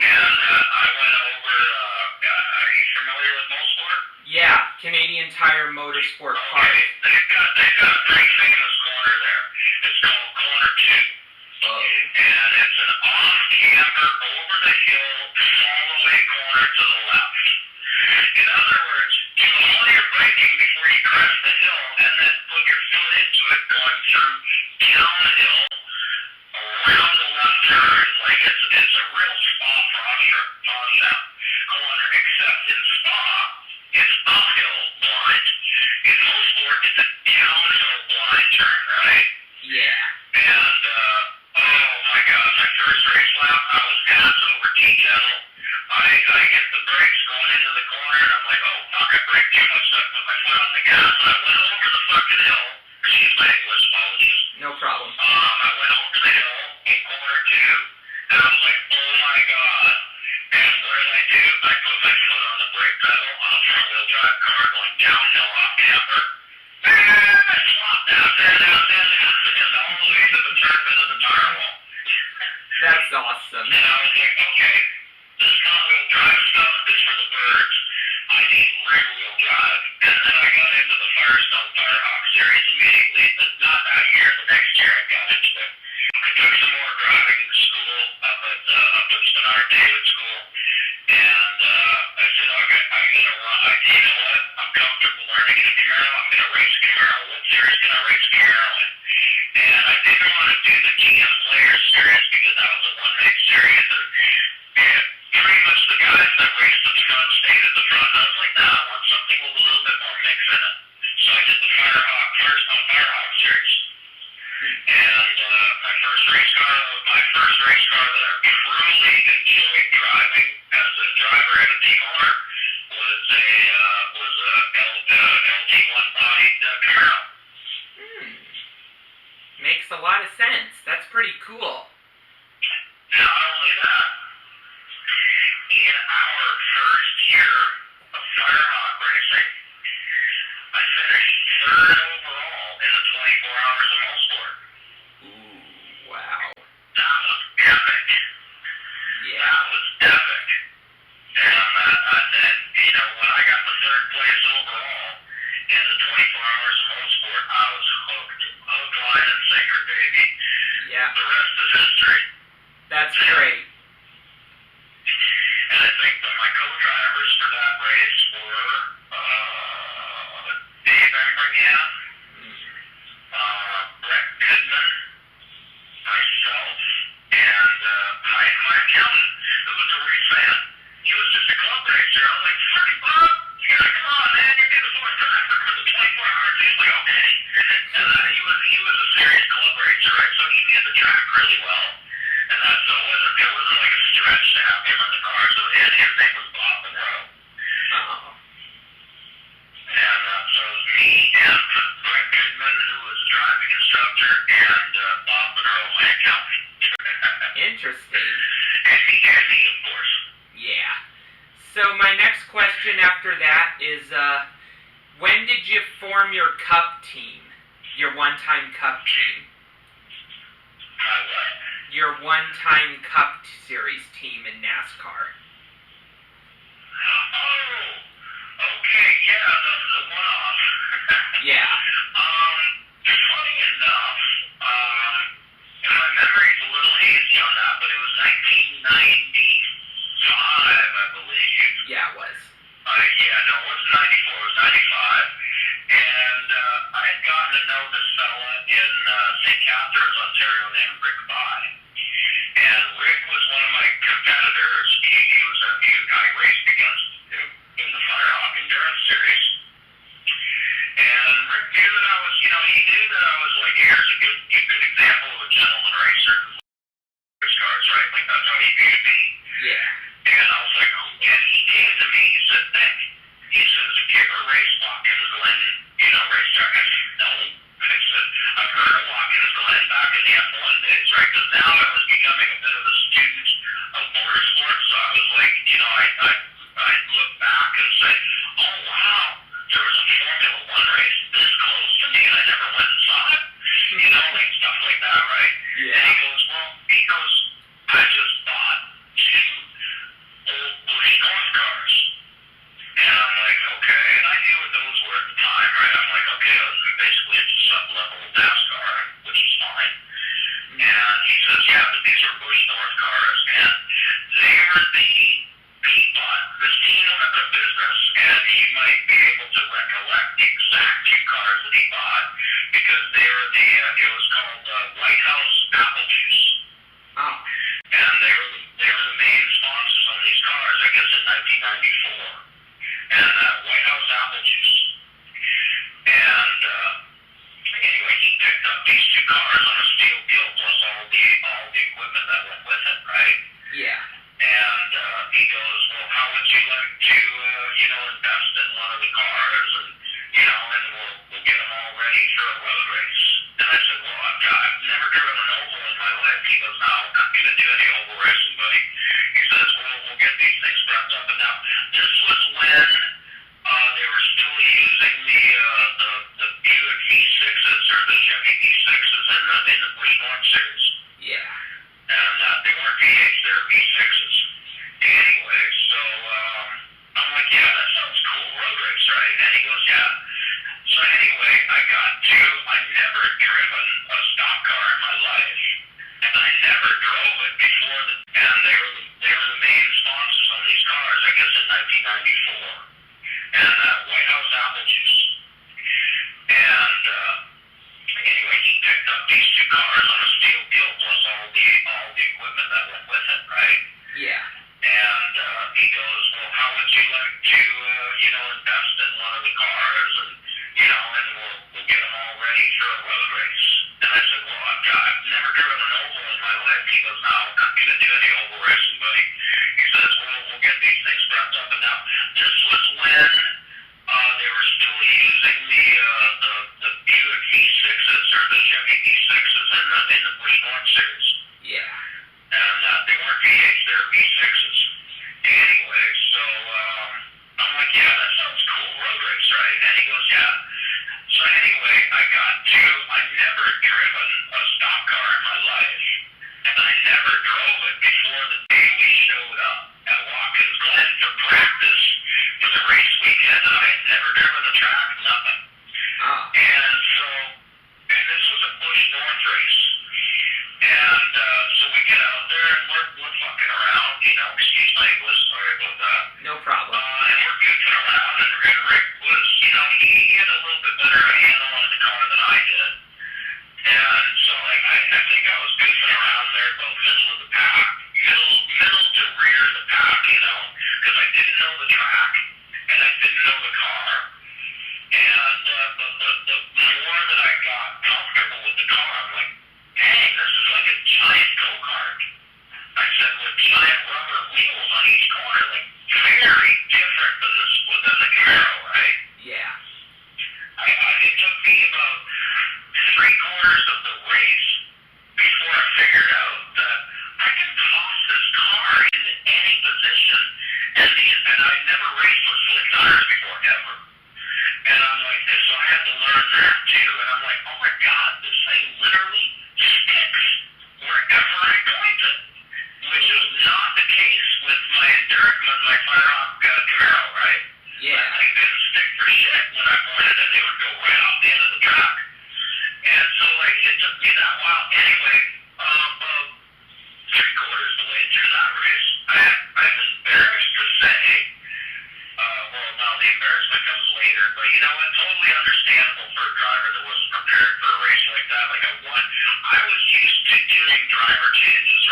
And I went over, are you familiar with Mo Sport? Yeah, Canadian Tire Motorsport Park. Okay, they've got a pretty famous corner there. It's called Corner 2. Oh. And it's an off-camber, over-the-hill, fall-away corner to the left. In other words, do all your braking before you crest the hill and then put your foot into it going through down the hill, around the left turn. Like it's a real Spa Francorchamps corner, except in Spa, it's uphill blind. In most sport, it's a downhill blind turn, right? Yeah. And, oh my God, my first race lap, I was ass over T-kettle. I hit the brakes going into the corner, and I'm like, oh, fuck, I braked too much, so I put my foot on the gas, and I went over the fucking hill. Excuse my English, apologies. No problem. I went over the hill in corner 2, and I'm like, oh my God. And what did I do? I put my foot on the brake pedal on a front-wheel drive car going downhill off camber. And I flopped out there, and all the way to the turn into the tire wall. That's awesome. And I was like, okay, this front-wheel drive stuff is for the birds. I need rear-wheel drive. And then I got into the Firestone Firehawk series immediately. Not that year, the next year I got into it. I took some more driving school up at Spinard David School. And I said, okay, I'm going to run. You know what? I'm comfortable learning in a Camaro. I'm going to race a Camaro. What series can I race a Camaro in? And I didn't want to do the GM Players series because that was a one-make series. And pretty much the guys that raced at the front stayed at the front. And I was like, nah, I want something with a little bit more mix in it. So I did the Firestone Firehawk series. And my first race car that I truly enjoyed driving as a driver and a team owner was a LT1 bodied Camaro. Makes a lot of sense. That's pretty cool. Not only that, in our first year of Firehawk racing, I finished third overall in the 24 hours of Mo Sport. Ooh, wow. That was epic. Yeah. That was epic. And then, when I got the third place overall in the 24 hours of Mo Sport, I was hooked. Hook, line, and sinker, baby. Yeah. The rest is history. That's great. And I think that my co-drivers for that race were Dave Embrignan, Brett Goodman, myself, my accountant, who was a race fan, he was just a club racer. I was like, fucking Bob, you gotta come on, man. You're being the fourth driver for the 24 hours. He's like, okay. And he was a serious club racer, right? So he knew the track really well. And so it wasn't like a stretch to have him in the car. So and his name was Bob Monroe. Oh. And so it was me and Brett Goodman, who was a driving instructor, and Bob Monroe, my accountant. Interesting. And me, of course. Yeah. So my next question after that is, when did you form your Cup team? Your one-time Cup team? What? Your one-time Cup Series team in NASCAR. Oh, okay, yeah, the one-off. Yeah. Funny enough, my memory's a little hazy on that, but it was 1995, I believe. Yeah, it was. Yeah, no, it wasn't 94, it was 95. And I had gotten to know this fella in St. Catharines, Ontario, named Rick By. And Rick was one of my competitors. He was a guy I raced against in the Firehawk Endurance Series. And Rick knew that I was, he knew that I was like, here's a good example of a gentleman racer who race cars, right? Like, that's how he viewed me. Yeah. And I was like, and he came to me, he said, Nick, he says, have you ever raced Watkins Glen, racetrack? I said, no. I said, I've heard of Watkins Glen back in the F1 days, right? Because now I was becoming a bit of a student of motorsports, so I was like, I'd look back and say, oh, wow, there was a Formula One race this close to me, and I never went and saw it. Like stuff like that, right? Yeah. And he goes, I just bought 2 old Bush North cars. And I'm like, okay. And I knew what those were at the time, right? I'm like, okay, basically it's a sub-level of NASCAR, which is fine. And he says, yeah, but these are Bush North cars. And they were he bought this team out of business, and he might be able to recollect the exact 2 cars that he bought, because they were it was called White House Apple Juice. Oh. And they were the main sponsors on these cars, I guess, in 1994. And White House Apple Juice. And anyway, he picked up these 2 cars on a steel deal, plus all the equipment that went with it, right? Yeah. And he goes, well, how would you like to, invest in one of the cars, and we'll get them all ready for a road race. And I said, well, I've never driven an oval in my life. He goes, no, I'm not going to do any oval racing, buddy. He says, well, we'll get these things prepped up. And now, this was when they were still using the Buick V6s or the Chevy V6s in the Bush North series. Yeah. And they weren't V8s, they were V6s. Anyway, so I'm like, yeah, that sounds cool, road race, right? And he goes, yeah. So anyway, I'd never driven a stock car in my life, and I never drove it before, and they were the main sponsors on these cars, I guess, in 1994. And White House Apple Juice. And anyway, he picked up these 2 cars on a steel deal, plus all the equipment that went with it, right? Yeah. And he goes, well, how would you like to, invest in one of the cars, and we'll get them all ready for a road race. And I said, well, I've never driven an oval in my life. He goes, no, I'm not going to do any oval racing, buddy. He says, well, we'll get these things prepped up. And now, this was when they were still using the Buick V6s or the Chevy V6s in the Bush North series. Yeah. And they weren't V8s, they were V6s. Anyway, so I'm like, yeah, that sounds cool, road race, right? And he goes, yeah. So anyway, I'd never driven a stock car in my life, and I never drove it before the day we showed up at Watkins Glen to practice for the race weekend. And I had never driven the track, nothing. Oh. And this was a Bush North race. And so we get out there, and we're fucking around, excuse my English, sorry about that. No problem. And we're goofing around, and Rick was, he had a little bit better handle on the car than I did. And so, I think I was goofing around there about middle of the pack, middle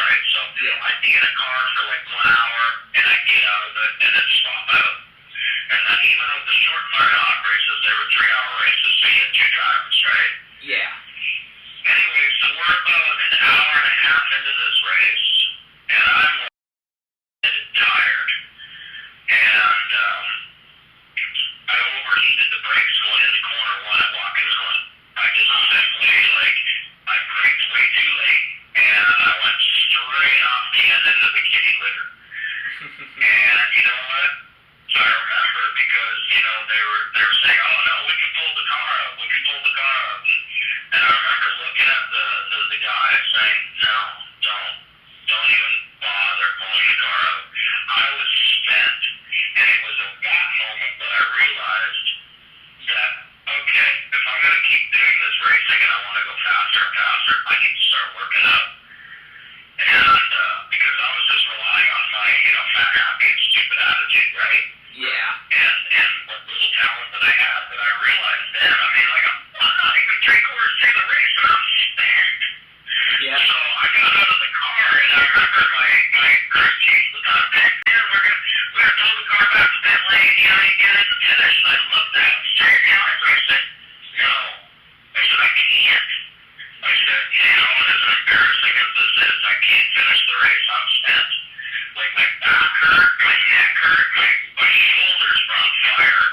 right? So I'd be in a car for like 1 hour, and I'd get out of it and then swap out. And then even with the short fire hawk races, they were 3-hour races, so you had 2 drivers, right? Yeah. Anyway, so we're about an hour and a half into this race, and I'm tired. And I overheated the brakes going into corner 1 at Watkins Glen. I just simply, I braked way too late, and I went straight off the end into the kitty litter. And you know what? I remember because, they were saying, oh no, we can pull the car up, And I remember looking at the guy saying, no, don't even bother pulling the car up. I was spent, and it was at that moment that I realized that, okay, if I'm going to keep doing this racing and I want to go faster and faster, I need to start working out. And because I was just relying on my, fat, happy, and stupid attitude, right? Yeah. And what little talent that I had, but I realized then, I'm not even 3/4 through the race, and I'm spent. Yeah. So I got out of the car, and I remember my crew chief was on deck, man, we're gonna tow the car back to pit lane, you didn't finish. And I looked at him straight in the eyes, and I said, no. I said, I can't. I said, as embarrassing as this is, I can't finish the race. I'm spent. Like, my back hurt, my neck hurt, my shoulders were on fire.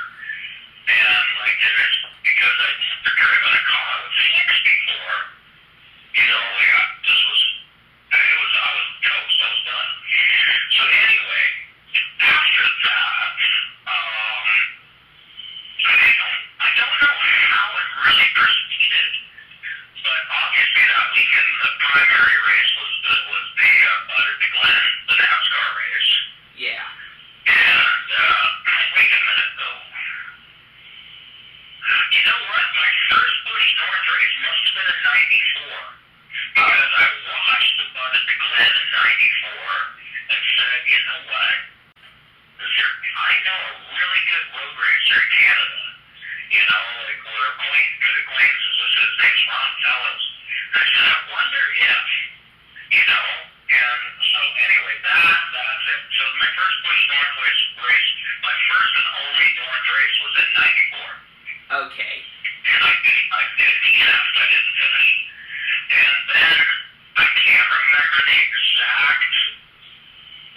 And, it was because I'd never driven a car with 6 before. I was toast. I was done. So anyway, after that, I don't know how it really proceeded, but obviously that weekend the primary race was the Untitled Glen, the NASCAR race. Yeah. And wait a minute though. You know what? My first Busch North race must have been in '94, because I watched the Untitled Glen in '94 and said, you know what? I know a really good road racer in Canada. We're good acquaintances. His name's Ron Fellows. And I said, I wonder if, And so anyway, that's it. So my first Busch North race, my first and only North race was in '94. Okay. And I did DNF. I didn't finish. And then I can't remember the exact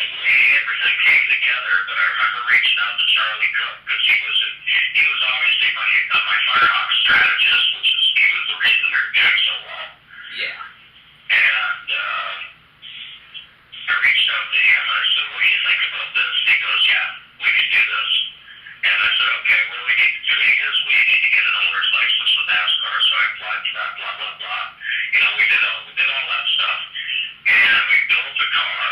way everything came together, but I remember reaching out to Charlie Cook because he was obviously my Firehawk strategist, he was the reason we were doing so well. Yeah. And I reached out to him and I said, what do you think about this? And he goes, yeah, we can do this. And I said, okay, what we need to do is we need to get an owner's license with NASCAR. So I applied for that, blah, blah, blah. We did all that stuff. And we built a car.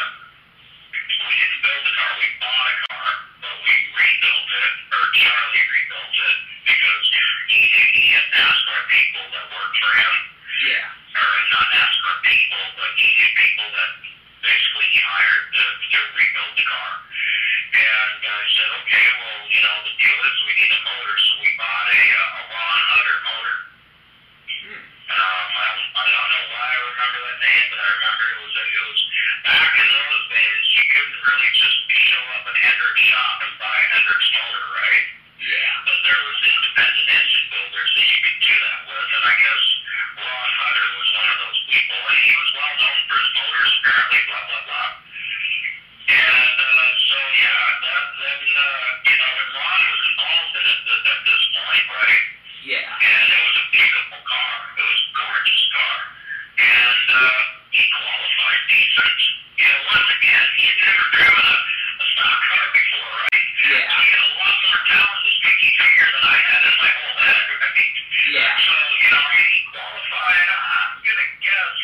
We didn't build a car, we bought a car, but we rebuilt it, or Charlie rebuilt it, because he had NASCAR people that worked for him. Yeah. Or not NASCAR people, but he knew people that basically he hired to rebuild the car. And I said, okay, well, the deal is we need a motor, so we bought a Ron Hutter motor. I don't know why I remember that name, but I remember it was back in those days, you couldn't really just show up at Hendrick's shop and buy a Hendrick's motor, right? Yeah. But there was independent engine builders that you could do that with, and I guess Ron Hutter was one of those people, and he was well known for his motors, apparently, blah, blah, blah. And so, yeah, and Ron was involved in it at this point, right? Yeah. And it was a beautiful car. It was a gorgeous car. And he qualified decent. Once again, he had never driven a stock car before, right? Yeah. So he had a lot more talent and sticky figure than I had in my whole head, right? Yeah. So, he qualified, I'm going to guess,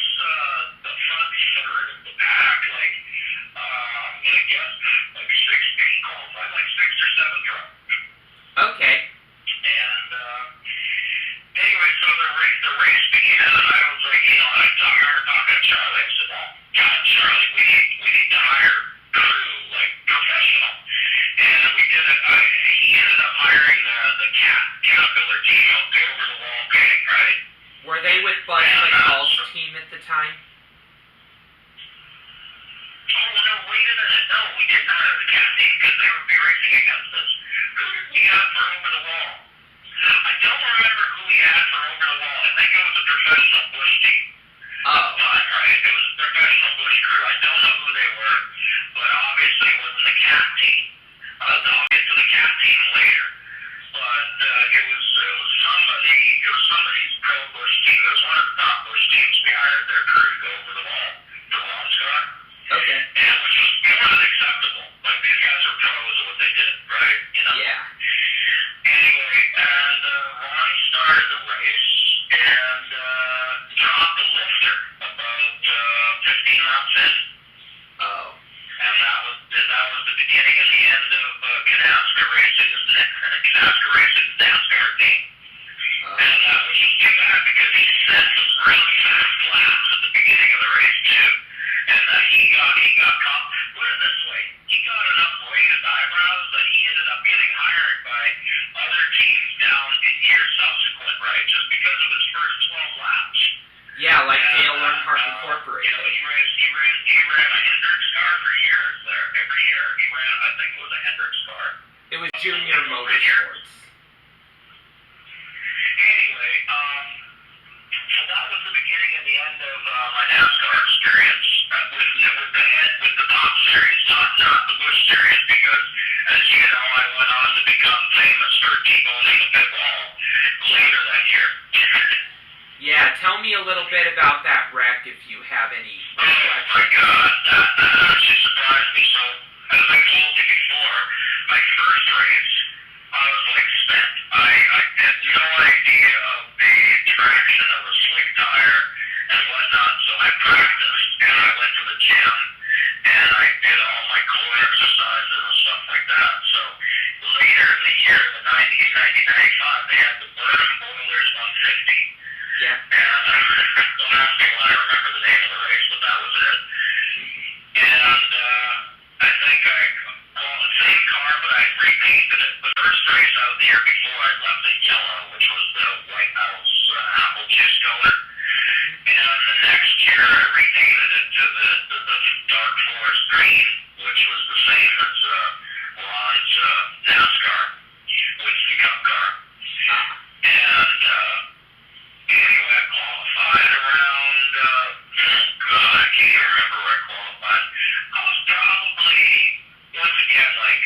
the front third of the pack, I'm going to guess, he qualified 6 or 7 trucks. Okay. And anyway, so the race began, and I was like, I remember talking to Charlie. I said, "Oh God, Charlie, we need to hire the captain, because they would be racing against us. Who did we have for over the wall? I don't remember who we had for over the wall. I think it was a professional bush team. Oh. Right? It was a professional bush crew. I don't know who they were, but obviously it wasn't the cat team. I'll get to the cat team later. But it was somebody's pro bush team. It was one of the top bush teams. We hired their crew to go over the wall for lawn scar. Okay. And which was more than acceptable. Like, these guys are pros at what they did, right? You know? Yeah. Anyway, and Ronnie started the race and dropped the lifter about 15 laps in. Oh. And that was the beginning and the end of Canaska Racing's NASCAR team. And that was just too bad because he set some really fast laps at the beginning of the race too. And he got caught. Put it this way, he got enough weighted eyebrows that he ended up getting hired by other teams down in years subsequent, right? Just because of his first 12 laps. Yeah, like Dale Earnhardt Incorporated. You know, he ran a Hendricks car for years there. Every year he ran, I think it was a Hendricks car. It was Junior Motorsports. Anyway, so that was the beginning and the end of my NASCAR experience with the top series, not the Busch series, because as you know, I went on to become famous for T-boning the pit wall later that year. Yeah, tell me a little bit about that wreck if you have any. Oh my God, that actually surprised me. So, as I told you before, my first race, I was like spent. I had no idea of the traction of a slick tire and whatnot, so I practiced and I went to the gym and I did all my core exercises and stuff like that. So later in the year, in 1995, they had the Burnham Boilers 150. Yeah. And don't ask me why I remember the name of the race, but that was it. And I think the same car, but I repainted it. The first race out the year before, I left it yellow, which was the White House apple juice color. And the next year, I repainted it to the dark forest green, which was the same as Ron's NASCAR Winston Cup car. And anyway, I qualified around, I can't even remember where I qualified. I was probably, once again, like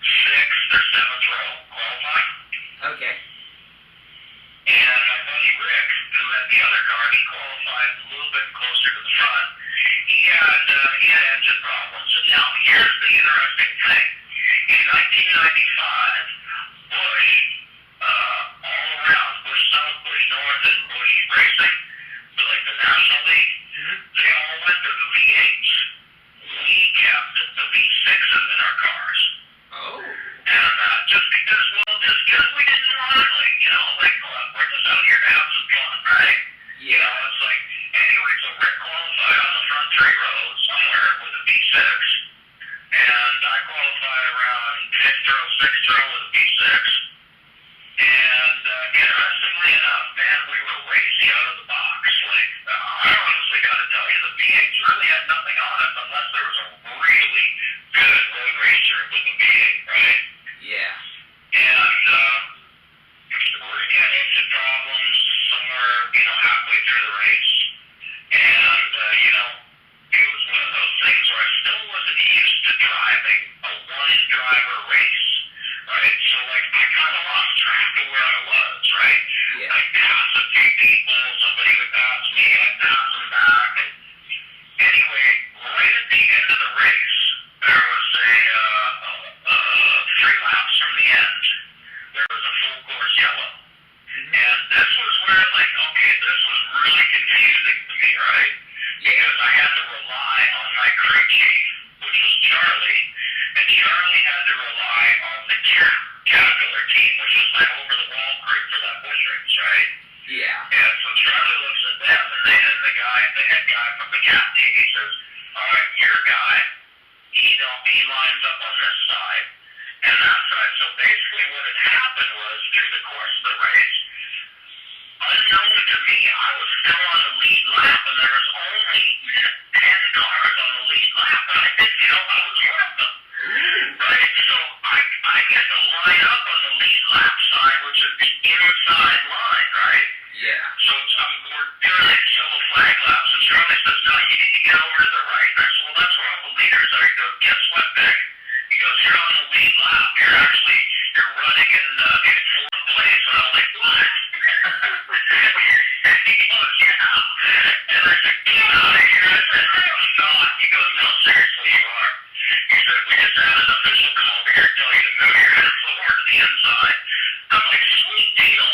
6th or 7th row qualified. Okay. And my buddy Rick, who had the other car, he qualified a little bit closer to the front. He had engine problems. And now, here's the interesting thing. In 1995, Busch, all around, Busch South, Busch North, and Busch Racing, so like the National League, they all went to the V8s. We kept the V6s in our cars. Oh. And just because we didn't want it, like, you know, like, look, we're just out here to have some fun, right? Yeah. You know, it's like, anyway, so Rick qualified on the front 3 rows somewhere with a V6, and I qualified around 5th row, 6th row with a V6. And interestingly enough, man, we were racing out of the box. Like, I honestly got to tell you, the V8s really had nothing on it unless there was a really good road racer with a V8, right? Yeah. And Rick had engine problems somewhere, you know, halfway through the race. And, you know, it was one of those things where I still wasn't used to driving a one-driver race, right? So, like, I kind of lost track of where I was, right? Yeah. I'd pass a few people, somebody would pass me, I'd pass them back. And anyway, right at the end of the race, there was a 3 laps from the end, there was a full course yellow. And this was where, like, okay, this was really confusing to me, right? Because I had to rely on my crew chief, which was Charlie, and Charlie had to rely on the Caterpillar team, which was my over-the-wall crew for that bush race, right? Yeah. And so Charlie looks at them, and the head guy from the cat team, he says, all right, your guy, he lines up on this side and that side. So basically what had happened was, through the course of the race, unknown to me, I was still on the lead lap, and there was only 10 cars on the lead lap, and I didn't know I was one of them. goes, guess what, Vic? He goes, you're on the lead lap. You're running in fourth place. And I'm like, what? And he goes, yeah. And I said, get out of here. I said, I am not. He goes, no, seriously, you are. He said, we just had an official come over here and tell you to move your head forward to the inside. I'm like, sweet deal.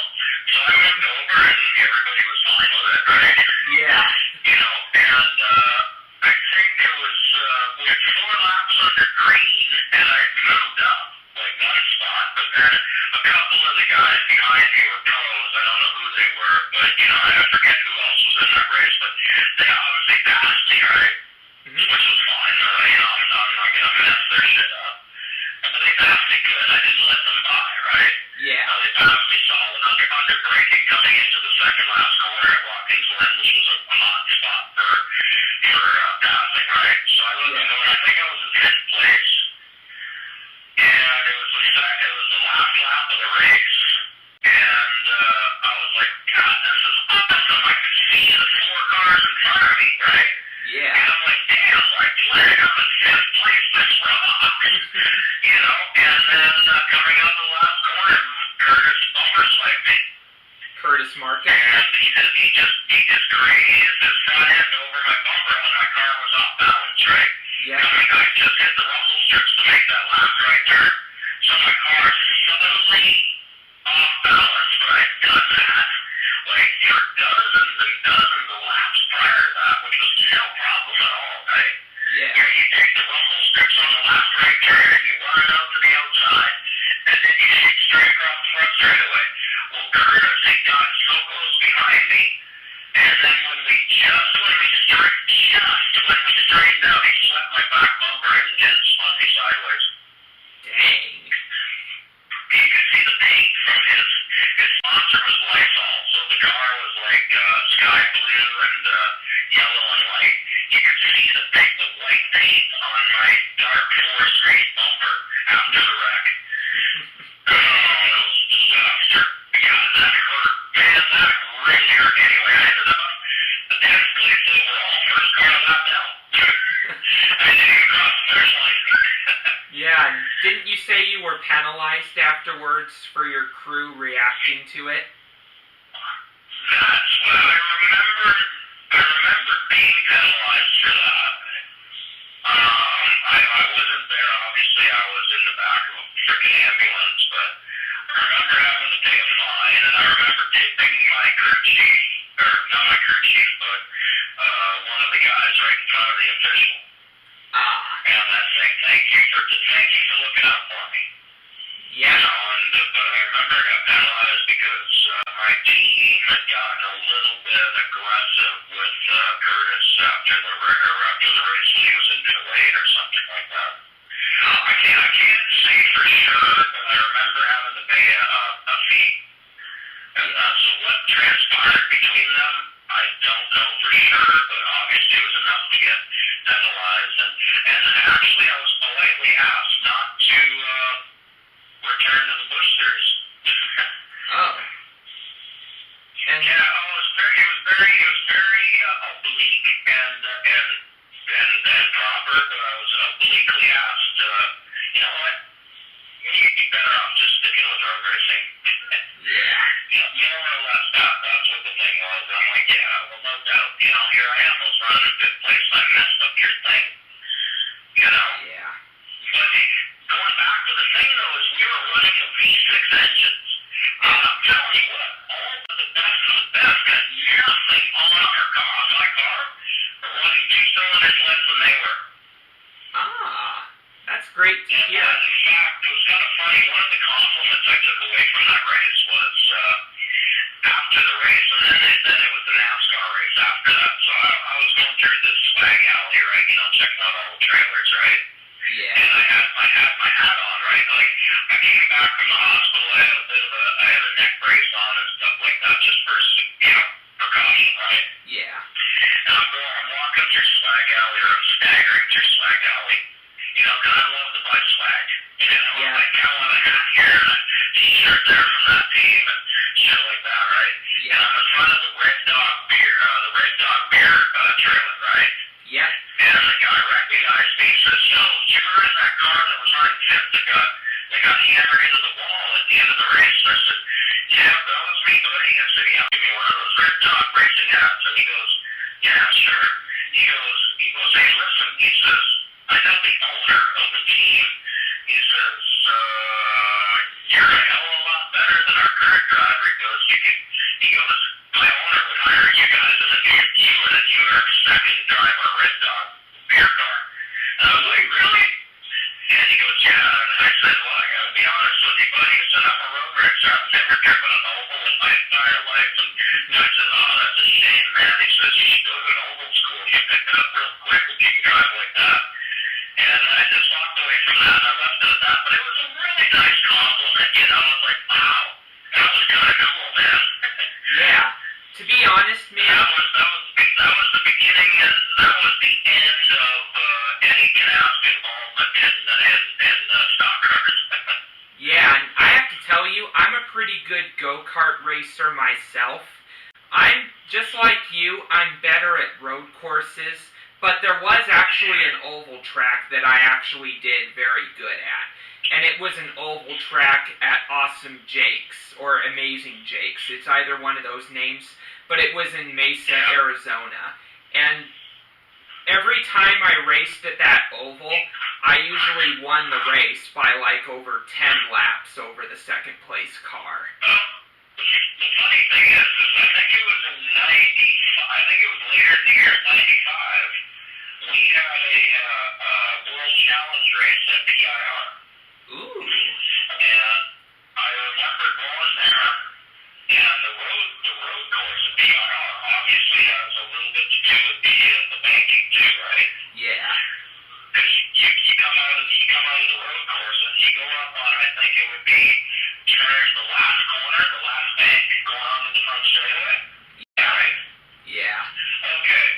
So I moved over and everybody was fine with it, right? Yeah. You know, and I think it was, we had 4 laps under green, and I moved up, like one spot, but then a couple of the guys behind me were pros. I don't know who they were, but, you know, I forget who else was in that race, but they obviously passed me, right? Which was fine. You know, I'm not going to mess their shit up. But they passed me good. I didn't let them by, right? Yeah. They passed me solid under braking coming into the second last corner at Watkins Glen, which was a hot spot for passing, right? So I let them go, and I think I was in 10th place, and it was the last lap of the race, and I was like, God, this is awesome. I could see the 4 cars in front of me, right? Yeah. And I'm like, damn, like, flag, I'm in 5th place, this rocks. You know, and then coming out of the last corner, Curtis bumper swiped me. Curtis Markham. And he just grazed his front end over my bumper when my car was off balance, right? Yeah. I just hit the rumble strips to make that last right turn. So my car suddenly off balance, but I'd done that like for dozens and dozens of laps prior to that, which was no problem at all, right? Yeah. You take the rumble strips on the last right turn and you run it out to the outside, and then you shoot straight across the front straightaway. Well, Curtis, he got so close behind me, and then when we straightened out, he swept my back bumper and spun me sideways. Dang. You could see the paint from his sponsor was Lysol, so the car was like sky blue and yellow and white. You could see the white paint on my dark 4-straight bumper after the wreck. Oh, that was a disaster. Yeah, that hurt. Man, that really hurt. Anyway, I ended up the 10th place overall, first car lap down. I didn't even cross the finish line. Yeah, didn't you say you were penalized afterwards for your crew reacting to it? That's what I remember. I remember being penalized for that. I wasn't there, obviously. I was in the back of a freaking ambulance, but I remember having to pay a fine, and I remember tipping my crew chief, or not my crew chief, but one of the guys right in front of the official. And that saying, thank you for looking out for me. Yeah. You know, but I remember I got penalized because my team had gotten a little bit aggressive with Curtis after the race when he was in pit lane or something like that. I can't say for sure, but I remember having to pay a fee. And so what transpired between them, I don't know for sure, but obviously it was enough to get penalized. And actually I was politely asked not to return to the Busch Series. Oh. And Yeah, it was very oblique and proper, but I was obliquely asked, you know what, you'd be better off just sticking with road racing. yeah. You know, more or less, that's what the thing was. I'm like, yeah, well, no doubt. You know, here I am, I was running in 5th place, and I messed up your thing. You know? Yeah. But going back to the thing, though, is we were running a V6 engines. And I'm telling you what, all but the best of the best got nothing on our car, on my car. We're running 2 cylinders less than they were. That's great to And hear. in fact, it was kind of funny. One of the compliments I took away from that race was after the race, and then it was the NASCAR race after that. So I was going through this swag alley, right? You know, checking out all the trailers, right? Yeah. And I had my hat on, right? Like I came back from the hospital. I had a neck brace on and stuff like that, just for precaution, right? Yeah. And I'm walking through swag alley, or I'm staggering through swag alley. You know, 'cause I love to buy swag. You know, Yeah. like I want a hat here and a t-shirt there from that team and shit like that, right? Yeah. And I'm in front of the Red Dog beer trailer, right? Yeah. And the guy recognized me and says, yo, hammered into the wall at the end of the race. I said, yeah, that was me, buddy. I said, yeah, give me one of those Red Dog racing hats. And he goes, yeah, sure. He goes, hey, listen, he says, I know the owner of the team. He says, you're a hell of a lot better than our current driver. He goes, my owner would hire you guys, and then you were the New York second driver Red Dog beer car. And I was like, really? And he goes, yeah. And I said, well, I got to be honest with you, buddy. I said, I'm a road racer. I've never driven an oval in my entire life. And I said, oh, that's a shame, man. He says, you should go to an oval school. You pick it up real quick if you can drive like that. And I just walked away from that, and I left it at that. But it was a really nice compliment, you know. I was like, wow, that was kind of cool, man. Yeah. To be honest, man. That was the beginning, and that was the end of any Canaska involvement in stock cars. Yeah, and I have to tell you, I'm a pretty good go-kart racer myself. I'm just like you, I'm better at road courses, but there was actually an oval track that I actually did very good at. And it was an oval track at Awesome Jake's, or Amazing Jake's. It's either one of those names, but it was in Mesa, Arizona. And every time I raced at that oval, I usually won the race by like over 10 laps over the second place car. The funny thing is I think it was in 95, I think it was later in the year, 95, we had a World Challenge race at PIR. Ooh. And I remember going there, and the road course at PIR obviously has a little bit to do with the banking too, right? Yeah. Because you come out of the road course and you go up on, I think it would be turn the last corner, the last bank, going on to the front straightaway. Yeah, right? Yeah. Okay.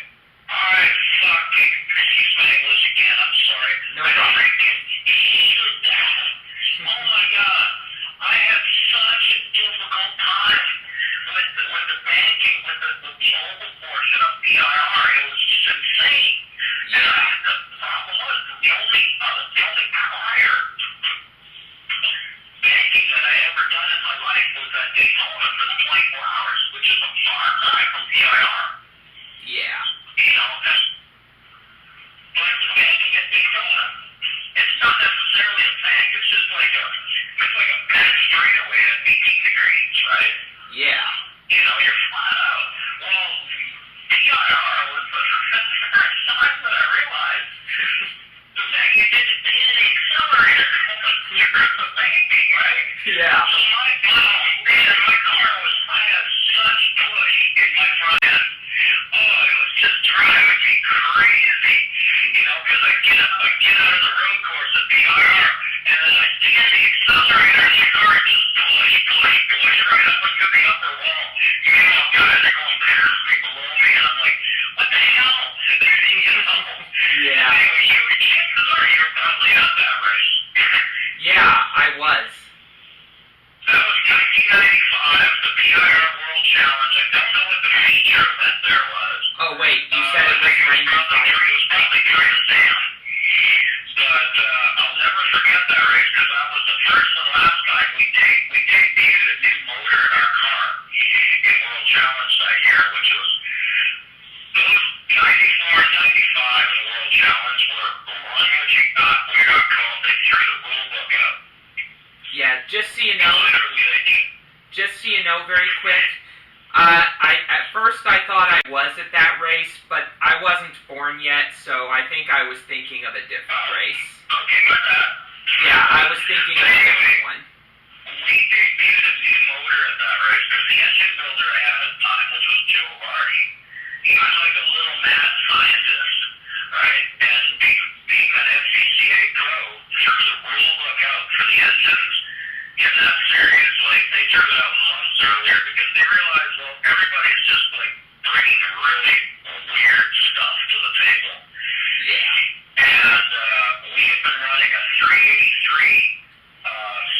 I fucking, excuse my English again, I'm sorry. No problem. I freaking hated that. Oh my God. I had such a difficult time with the banking, with the oval portion of PIR. It was just insane. Yeah. And the problem was, the only prior banking that I ever done in my life was at Daytona for the 24 hours, which is a far cry from PIR. Yeah. You know, but the banking at Daytona, it's not necessarily a bank. It's just like a bad straightaway at 18 degrees, right? Yeah. You know, you're flat out. Well, PIR was the first time that I realized that you didn't pin the accelerator through the banking, right? Yeah. So my car I had such push in my front end. Oh, it was just driving me crazy. You know, because I get out of the road course at PIR, and then I pin the accelerator, and the car just push right up into the upper wall. You know, guys are going past me, below me, and I'm like, what the hell? You know? Yeah. Anyway, you were probably at that race. Yeah, I was. That was 1995, the PIR World Challenge. I don't know what the feature event there was. Oh, wait, you said it was It was 95? probably Trans Am. But I'll never forget that race because that was the first and last time we debuted a new motor in our car in World Challenge that year, which was those 94 and 95 in the World Challenge were run what you got. We got called. They threw the rule book out. Yeah, just so you know, Literally, they did. just so you know very quick, at first I thought I was at that race, but I wasn't born yet, so I think I was thinking of a different race. Okay, got that. Yeah, I was thinking of a different one. We debuted a new motor at that race because the engine builder I had at the time, which was Joe Vardy, he was like a little mad scientist, right? And being an FCCA pro, threw the rule book out for the engines in that series. Like, they threw it out months earlier because they realized, well, everybody's just like bringing really weird stuff to the table. Yeah. And we had been running a 383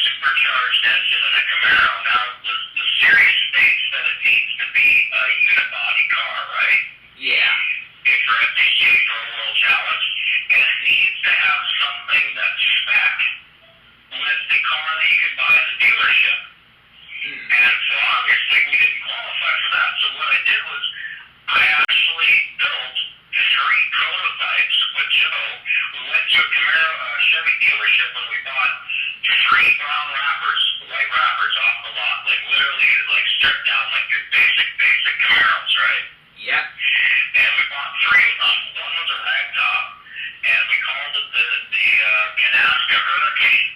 supercharged engine in a Camaro. Now, the series states that it needs to be a unibody car, right? Yeah. For FCCA Pro World Challenge. And it needs to have something that's spec with the car that you can buy at the dealership. And so obviously we didn't qualify for that. So what I did was I actually built 3 prototypes with Joe. We went to a Chevy dealership and we bought 3 brown wrappers, white wrappers off the lot, like literally like stripped down like your basic Camaros, right? Yep. And we bought 3 of them. One was a ragtop, and we called it the Canaska Hurricane.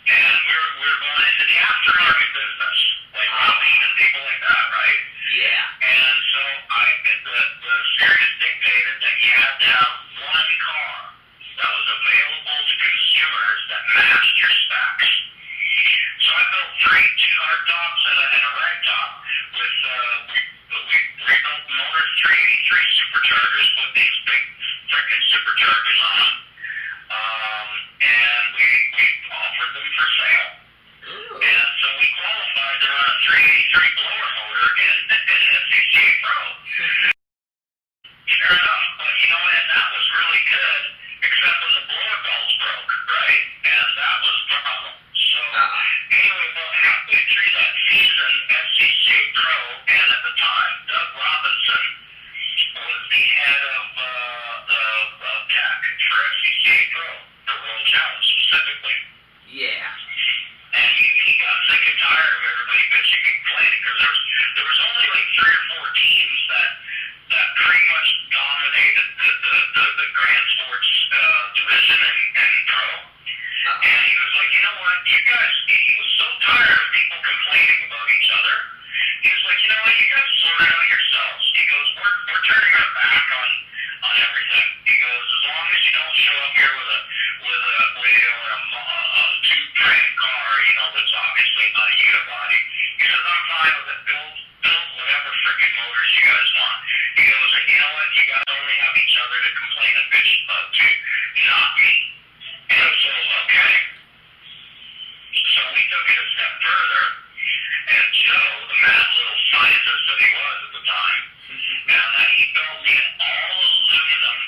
And we were going into the aftermarket business, like Roush and people like that, right? Yeah. And so the series dictated that you had to have one car that was available to consumers that matched your specs. So I built 3 hard tops and a rag top with we rebuilt Motor 383 superchargers with these big frickin' superchargers on them. And we offered them for sale. Ooh. And so we qualified to run a 383 blower motor in SCCA Pro. Sure enough, but you know, and that was really good, except when the blower belts broke, right? And that was a problem. So anyway, about halfway through that season, SCCA Pro, and at the time, Doug Robinson was the head of tech for SCCA Pro, for World Challenge specifically. Yeah. And he got sick and tired of everybody bitching and complaining because there was only like 3 or 4 teams that pretty much dominated the Grand Sports division and pro. And he was like, you know what, you guys, he was so tired of people complaining about each other. He was like, you know what, you guys sort it out yourselves. He goes, we're turning our back on everything. He goes, as long as you don't show up here with a 2-frame car, you know, that's obviously not a unibody. He says, I'm fine with it. Build whatever frickin' motors you guys want. He goes, and you know what, you guys only have each other to complain and bitch about too, not me. And so, okay. So we took it a step further, and Joe, the mad little scientist that he was at the time, and he built me an all-aluminum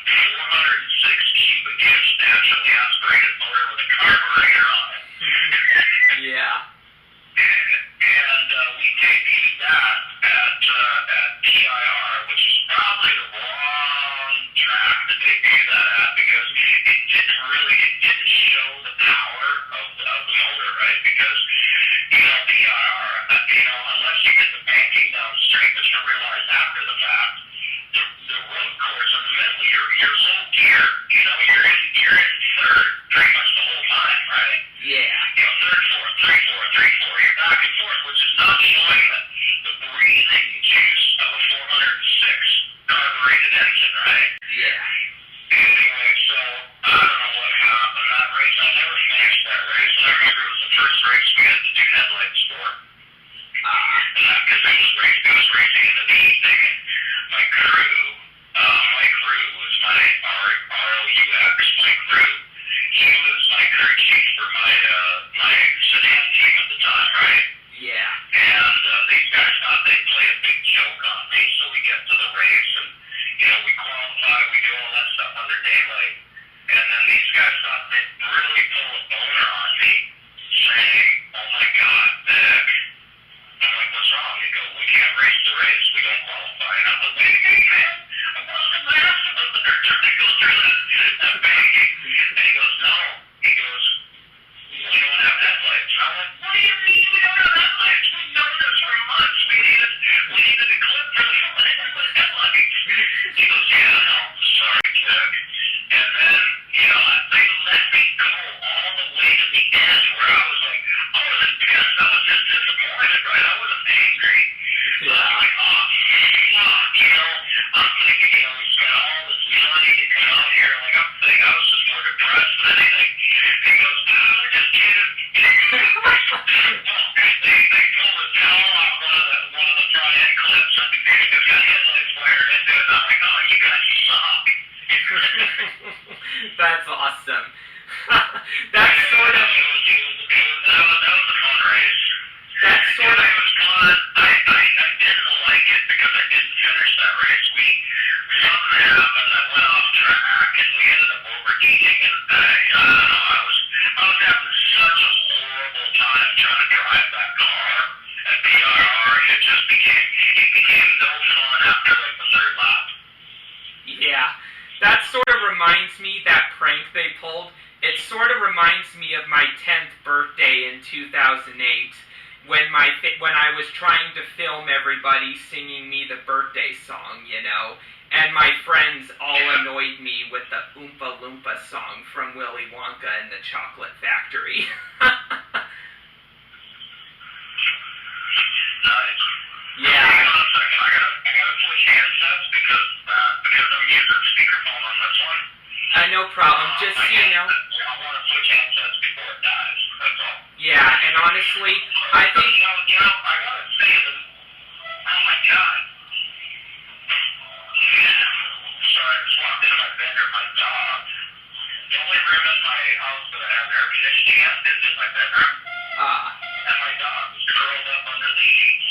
406 cubic inch naturally aspirated motor with a carburetor on it. Yeah. And we debuted that at PIR, which is probably the wrong track to debut that at because it didn't show the power of the motor, right? Because, you know, PIR, you know, unless you get the banking down straight, which I realized after the fact, the road course in the middle, you're low gear, you know, you're in third pretty much the whole time, right? Yeah. You know, third, fourth, 3-4, you're back and forth, which is not showing the breathing juice of a 406 carbureted engine, right? Yeah. Anyway, so I don't know what happened. That race, I never finished that race. And I remember it was the first race we had to do headlights for. Because it was racing into the evening, and my crew, Mike Rue was my ROUX, Mike Rue. He was my crew chief for my sedan team at the time, right? Yeah. And these guys thought they'd play a big joke on me, so we get to the race, and, you know, we qualify, we do all that stuff under daylight. And then these guys thought they'd really pull a boner on me, saying, oh my God, Vic. I'm like, what's wrong? They go, we can't race the race, we don't qualify. And I'm like, wait a minute, man, I'm busting my ass about the dirt trying to go through that banking. And he goes, no. He goes, we don't have headlights. I'm like, what do you mean we don't have headlights? We've known this for months. We needed a clip for the headlights. He goes, yeah, no, sorry, Jack. And then, you know, they let me go all the way to the end where I was like, I wasn't pissed, I was just disappointed, right? I wasn't angry. Yeah. I was like, oh, fuck, you know, I'm thinking, you know, we spent all this money to come out here, like, I'm thinking I was just more depressed than anything. He goes, we're just kidding. They pulled the towel off one of the front end clips and the headlights wired into it. I'm like, oh, you guys suck. That's awesome. That's sort of. That was a fun race. That's sort of. It was fun. I didn't like it because I didn't finish that race. Something happened. I went off track and we ended up overheating. And I don't know. I was having such a horrible trying to drive that car at PRR, it became no fun after like the third lap. Yeah, that sort of reminds me, that prank they pulled, it sort of reminds me of my 10th birthday in 2008, when I was trying to film everybody singing me the birthday song, you know, and my friends all annoyed me with the Oompa Loompa song from Willy Wonka and the Chocolate Factory. Nice. Yeah. Hang on a second. I gotta switch handsets because I'm using speakerphone on this one. No problem. Just so you know. I want to switch handsets before it dies. That's all. Yeah, and honestly, I think. You know, I gotta say that. Oh my God. Sorry, I just walked into my bedroom. My dog. The only room in my house that I have air conditioning in is in my bedroom. And my dog is curled up under the sheets.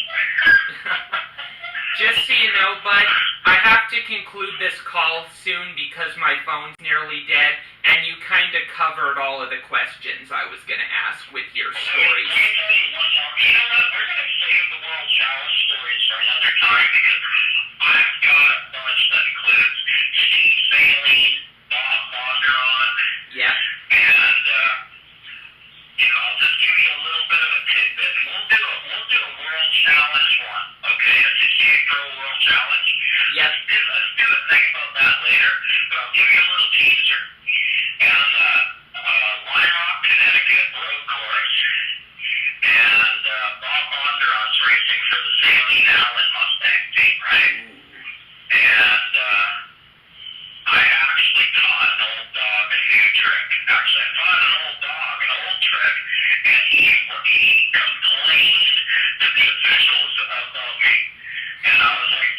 Just so you know, bud, I have to conclude this call soon because my phone's nearly dead, and you kind of covered all of the questions I was going to ask with your stories. Let me tell you one more. You know what? We're going to save the World Challenge stories for another time because I've got a bunch that includes Steve Saline, Bob Bondurant. Yeah. And, I'll just give you a little bit of a tidbit. And we'll do a World Challenge one, okay? A 68 Pro World Challenge. Yep. Let's do a thing about that later, but I'll give you a little teaser. And, Lime Rock, Connecticut road course. And, Bob Bondurant's racing for the Saline Allen Mustang team, right? And, I actually taught an old dog a new trick. Actually, I taught an old dog an old trick, and he complained to the officials about me. And I was like,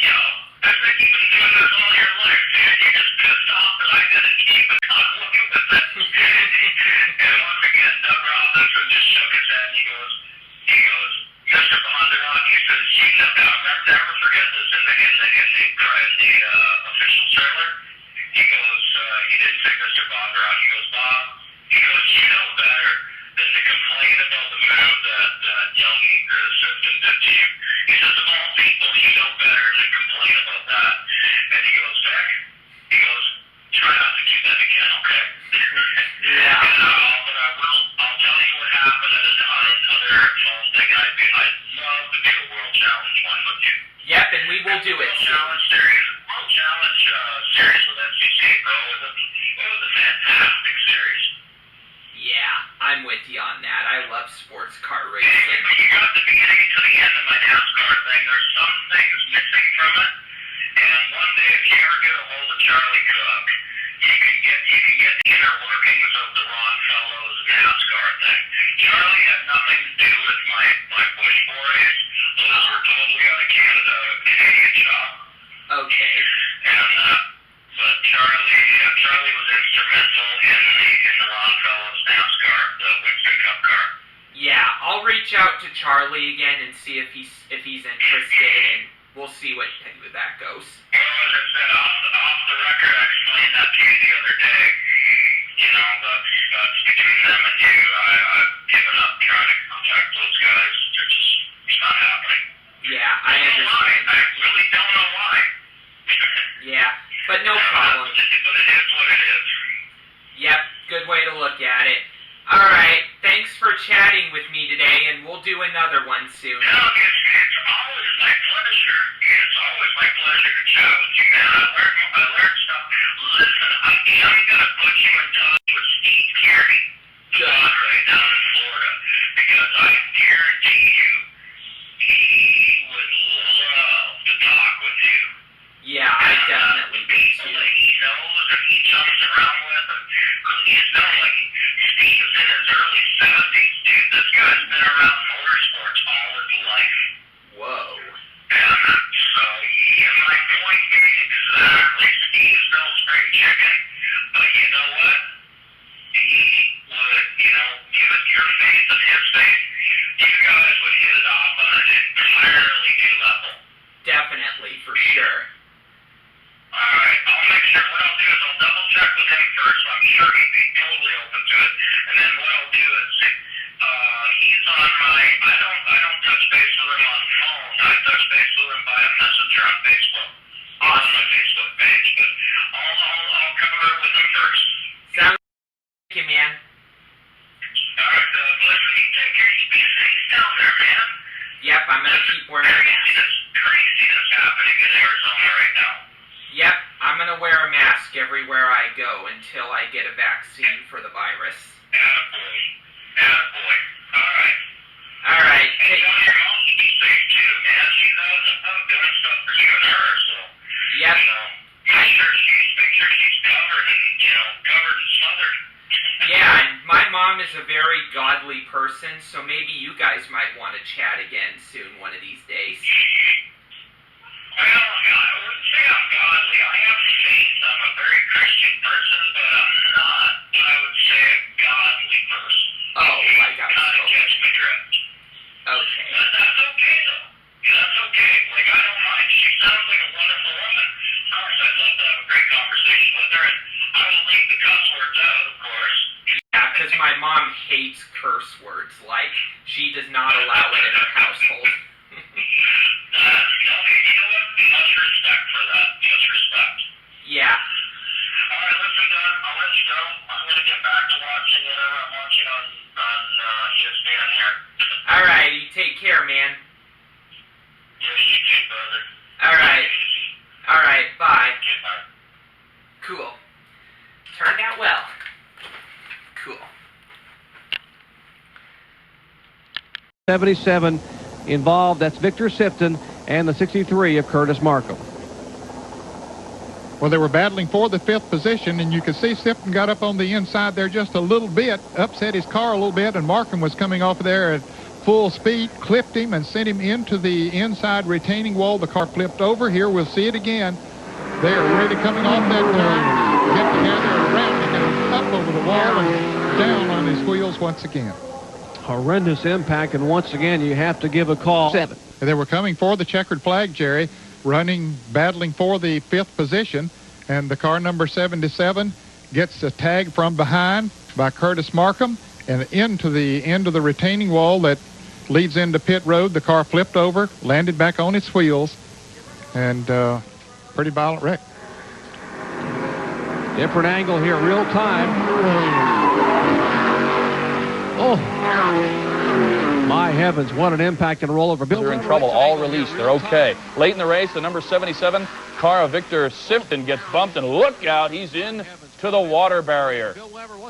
I think you've been doing this all your life, dude. You just pissed off that I didn't keep it on looking with it. And once again, Doug Robinson just shook his head, and he goes, Mr. Bondurant, he says, I'll never forget this in the official trailer. He goes, he didn't say Mr. Bondurant. He goes, Bob, you know better than to complain about the move that young Sifton did to you. He says, of all people, you know better than to complain about that. And he goes, Vic, try not to do that again, okay? Yeah. But I'll tell you what happened on another phone thing. I'd love to do a World Challenge one with you. Yep, and we will do it. World Challenge series with NCCA Pro. It was a fantastic series. Yeah, I'm with you on that. I love sports car racing. But you got the beginning to the end of my NASCAR thing. There's some things missing from it. And one day, if you ever get a hold of Charlie Cook, you can get the inner workings of the Ron Fellows NASCAR thing. Charlie had nothing to do with my bush forays. Those were totally out of Canada, out of Canadian shop. Okay. And but Charlie was instrumental in the Ron Fellows NASCAR, the Winston Cup car. Yeah, I'll reach out to Charlie again and see if he's interested, and we'll see what that goes. Well, as I said, off the record, I explained that to you the other day. That's between them and you. I've given up trying to contact those guys. It's not happening. Yeah, I understand. I really don't know why. Yeah, but no problem. But it is what it is. Yep, good way to look at it. Alright, thanks for chatting with me today, and we'll do another one soon. No, it's always my pleasure. It's always my pleasure to chat with you, man. I learned stuff. Listen, I'm going to put you in touch with Steve Kearney, the Padre down in Florida, because I guarantee you he would love to talk with you. Yeah, I definitely would too. He knows and he jumps around with him. He's been Steve's in his early 70s, dude. This guy's been around motorsports all his life. Whoa. And so, my point being exactly, Steve's no spring chicken, but you know what? He would, given your faith and his faith, you guys would hit it off on an entirely new level. Definitely, for sure. Alright, I'll make sure. What I'll do is I'll double check with him first. I'm sure he'd be totally open to it. And then what I'll do is, he's on I don't touch base with him on the phone. I touch base with him by a messenger on Facebook. On my Facebook page, but I'll cover it with him first. Sounds like you, man. All right, listen, you take care. You be safe down there, man. Yep, I'm gonna keep wearing a mask. Craziness happening in Arizona right now. Yep, I'm gonna wear a mask everywhere I go until I get a vaccine for the virus. Attaboy. Attaboy. All right. All right. And tell your mom to be safe too, man. She's out in the pub doing stuff for you and her, so. Yep. You know, make sure she's covered and covered and smothered. Yeah, and my mom is a very godly person, so maybe you guys might want to chat again soon one of these days. Well, I wouldn't say I'm godly. I have faith. I'm a very Christian person, but I'm not, I would say, a godly person. Oh, like I'm Kind of catch my drift. Okay. That's okay, though. That's okay. Like, I don't mind. She sounds like a wonderful woman. Of course, I'd love to have a great conversation with her, and I will leave the cuss words out, of course. Yeah, because my mom hates curse words. Like, she does not allow it in her household. You know what? Much respect for that. Much respect. Yeah. All right, listen, Doug, I'll let you go. I'm going to get back to watching whatever I'm watching on ESPN here. All right, you take care, man. Yeah, you too, brother. All right. Take it easy. All right, bye. Okay, bye. Cool. Turned out well. Cool. 77 involved. That's Victor Sifton and the 63 of Curtis Markham. Well, they were battling for the 5th position, and you could see Sifton got up on the inside there just a little bit, upset his car a little bit, and Markham was coming off there at full speed, clipped him and sent him into the inside retaining wall. The car flipped over. Here we'll see it again. They are really coming off that turn, get together and rounding him up over the wall and down on his wheels once again. Horrendous impact, and once again you have to give a call. 7. They were coming for the checkered flag, Jerry, battling for the 5th position, and the car number 77 gets a tag from behind by Curtis Markham and into the end of the retaining wall that leads into pit road. The car flipped over, landed back on its wheels, and pretty violent wreck. Different angle here, real time. Oh, my heavens, what an impact and rollover. They're in trouble, all released, they're okay. Late in the race, the number 77 car of Victor Sifton gets bumped, and look out, he's in to the water barrier.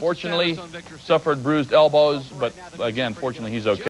Fortunately, suffered bruised elbows, but again, fortunately, he's okay.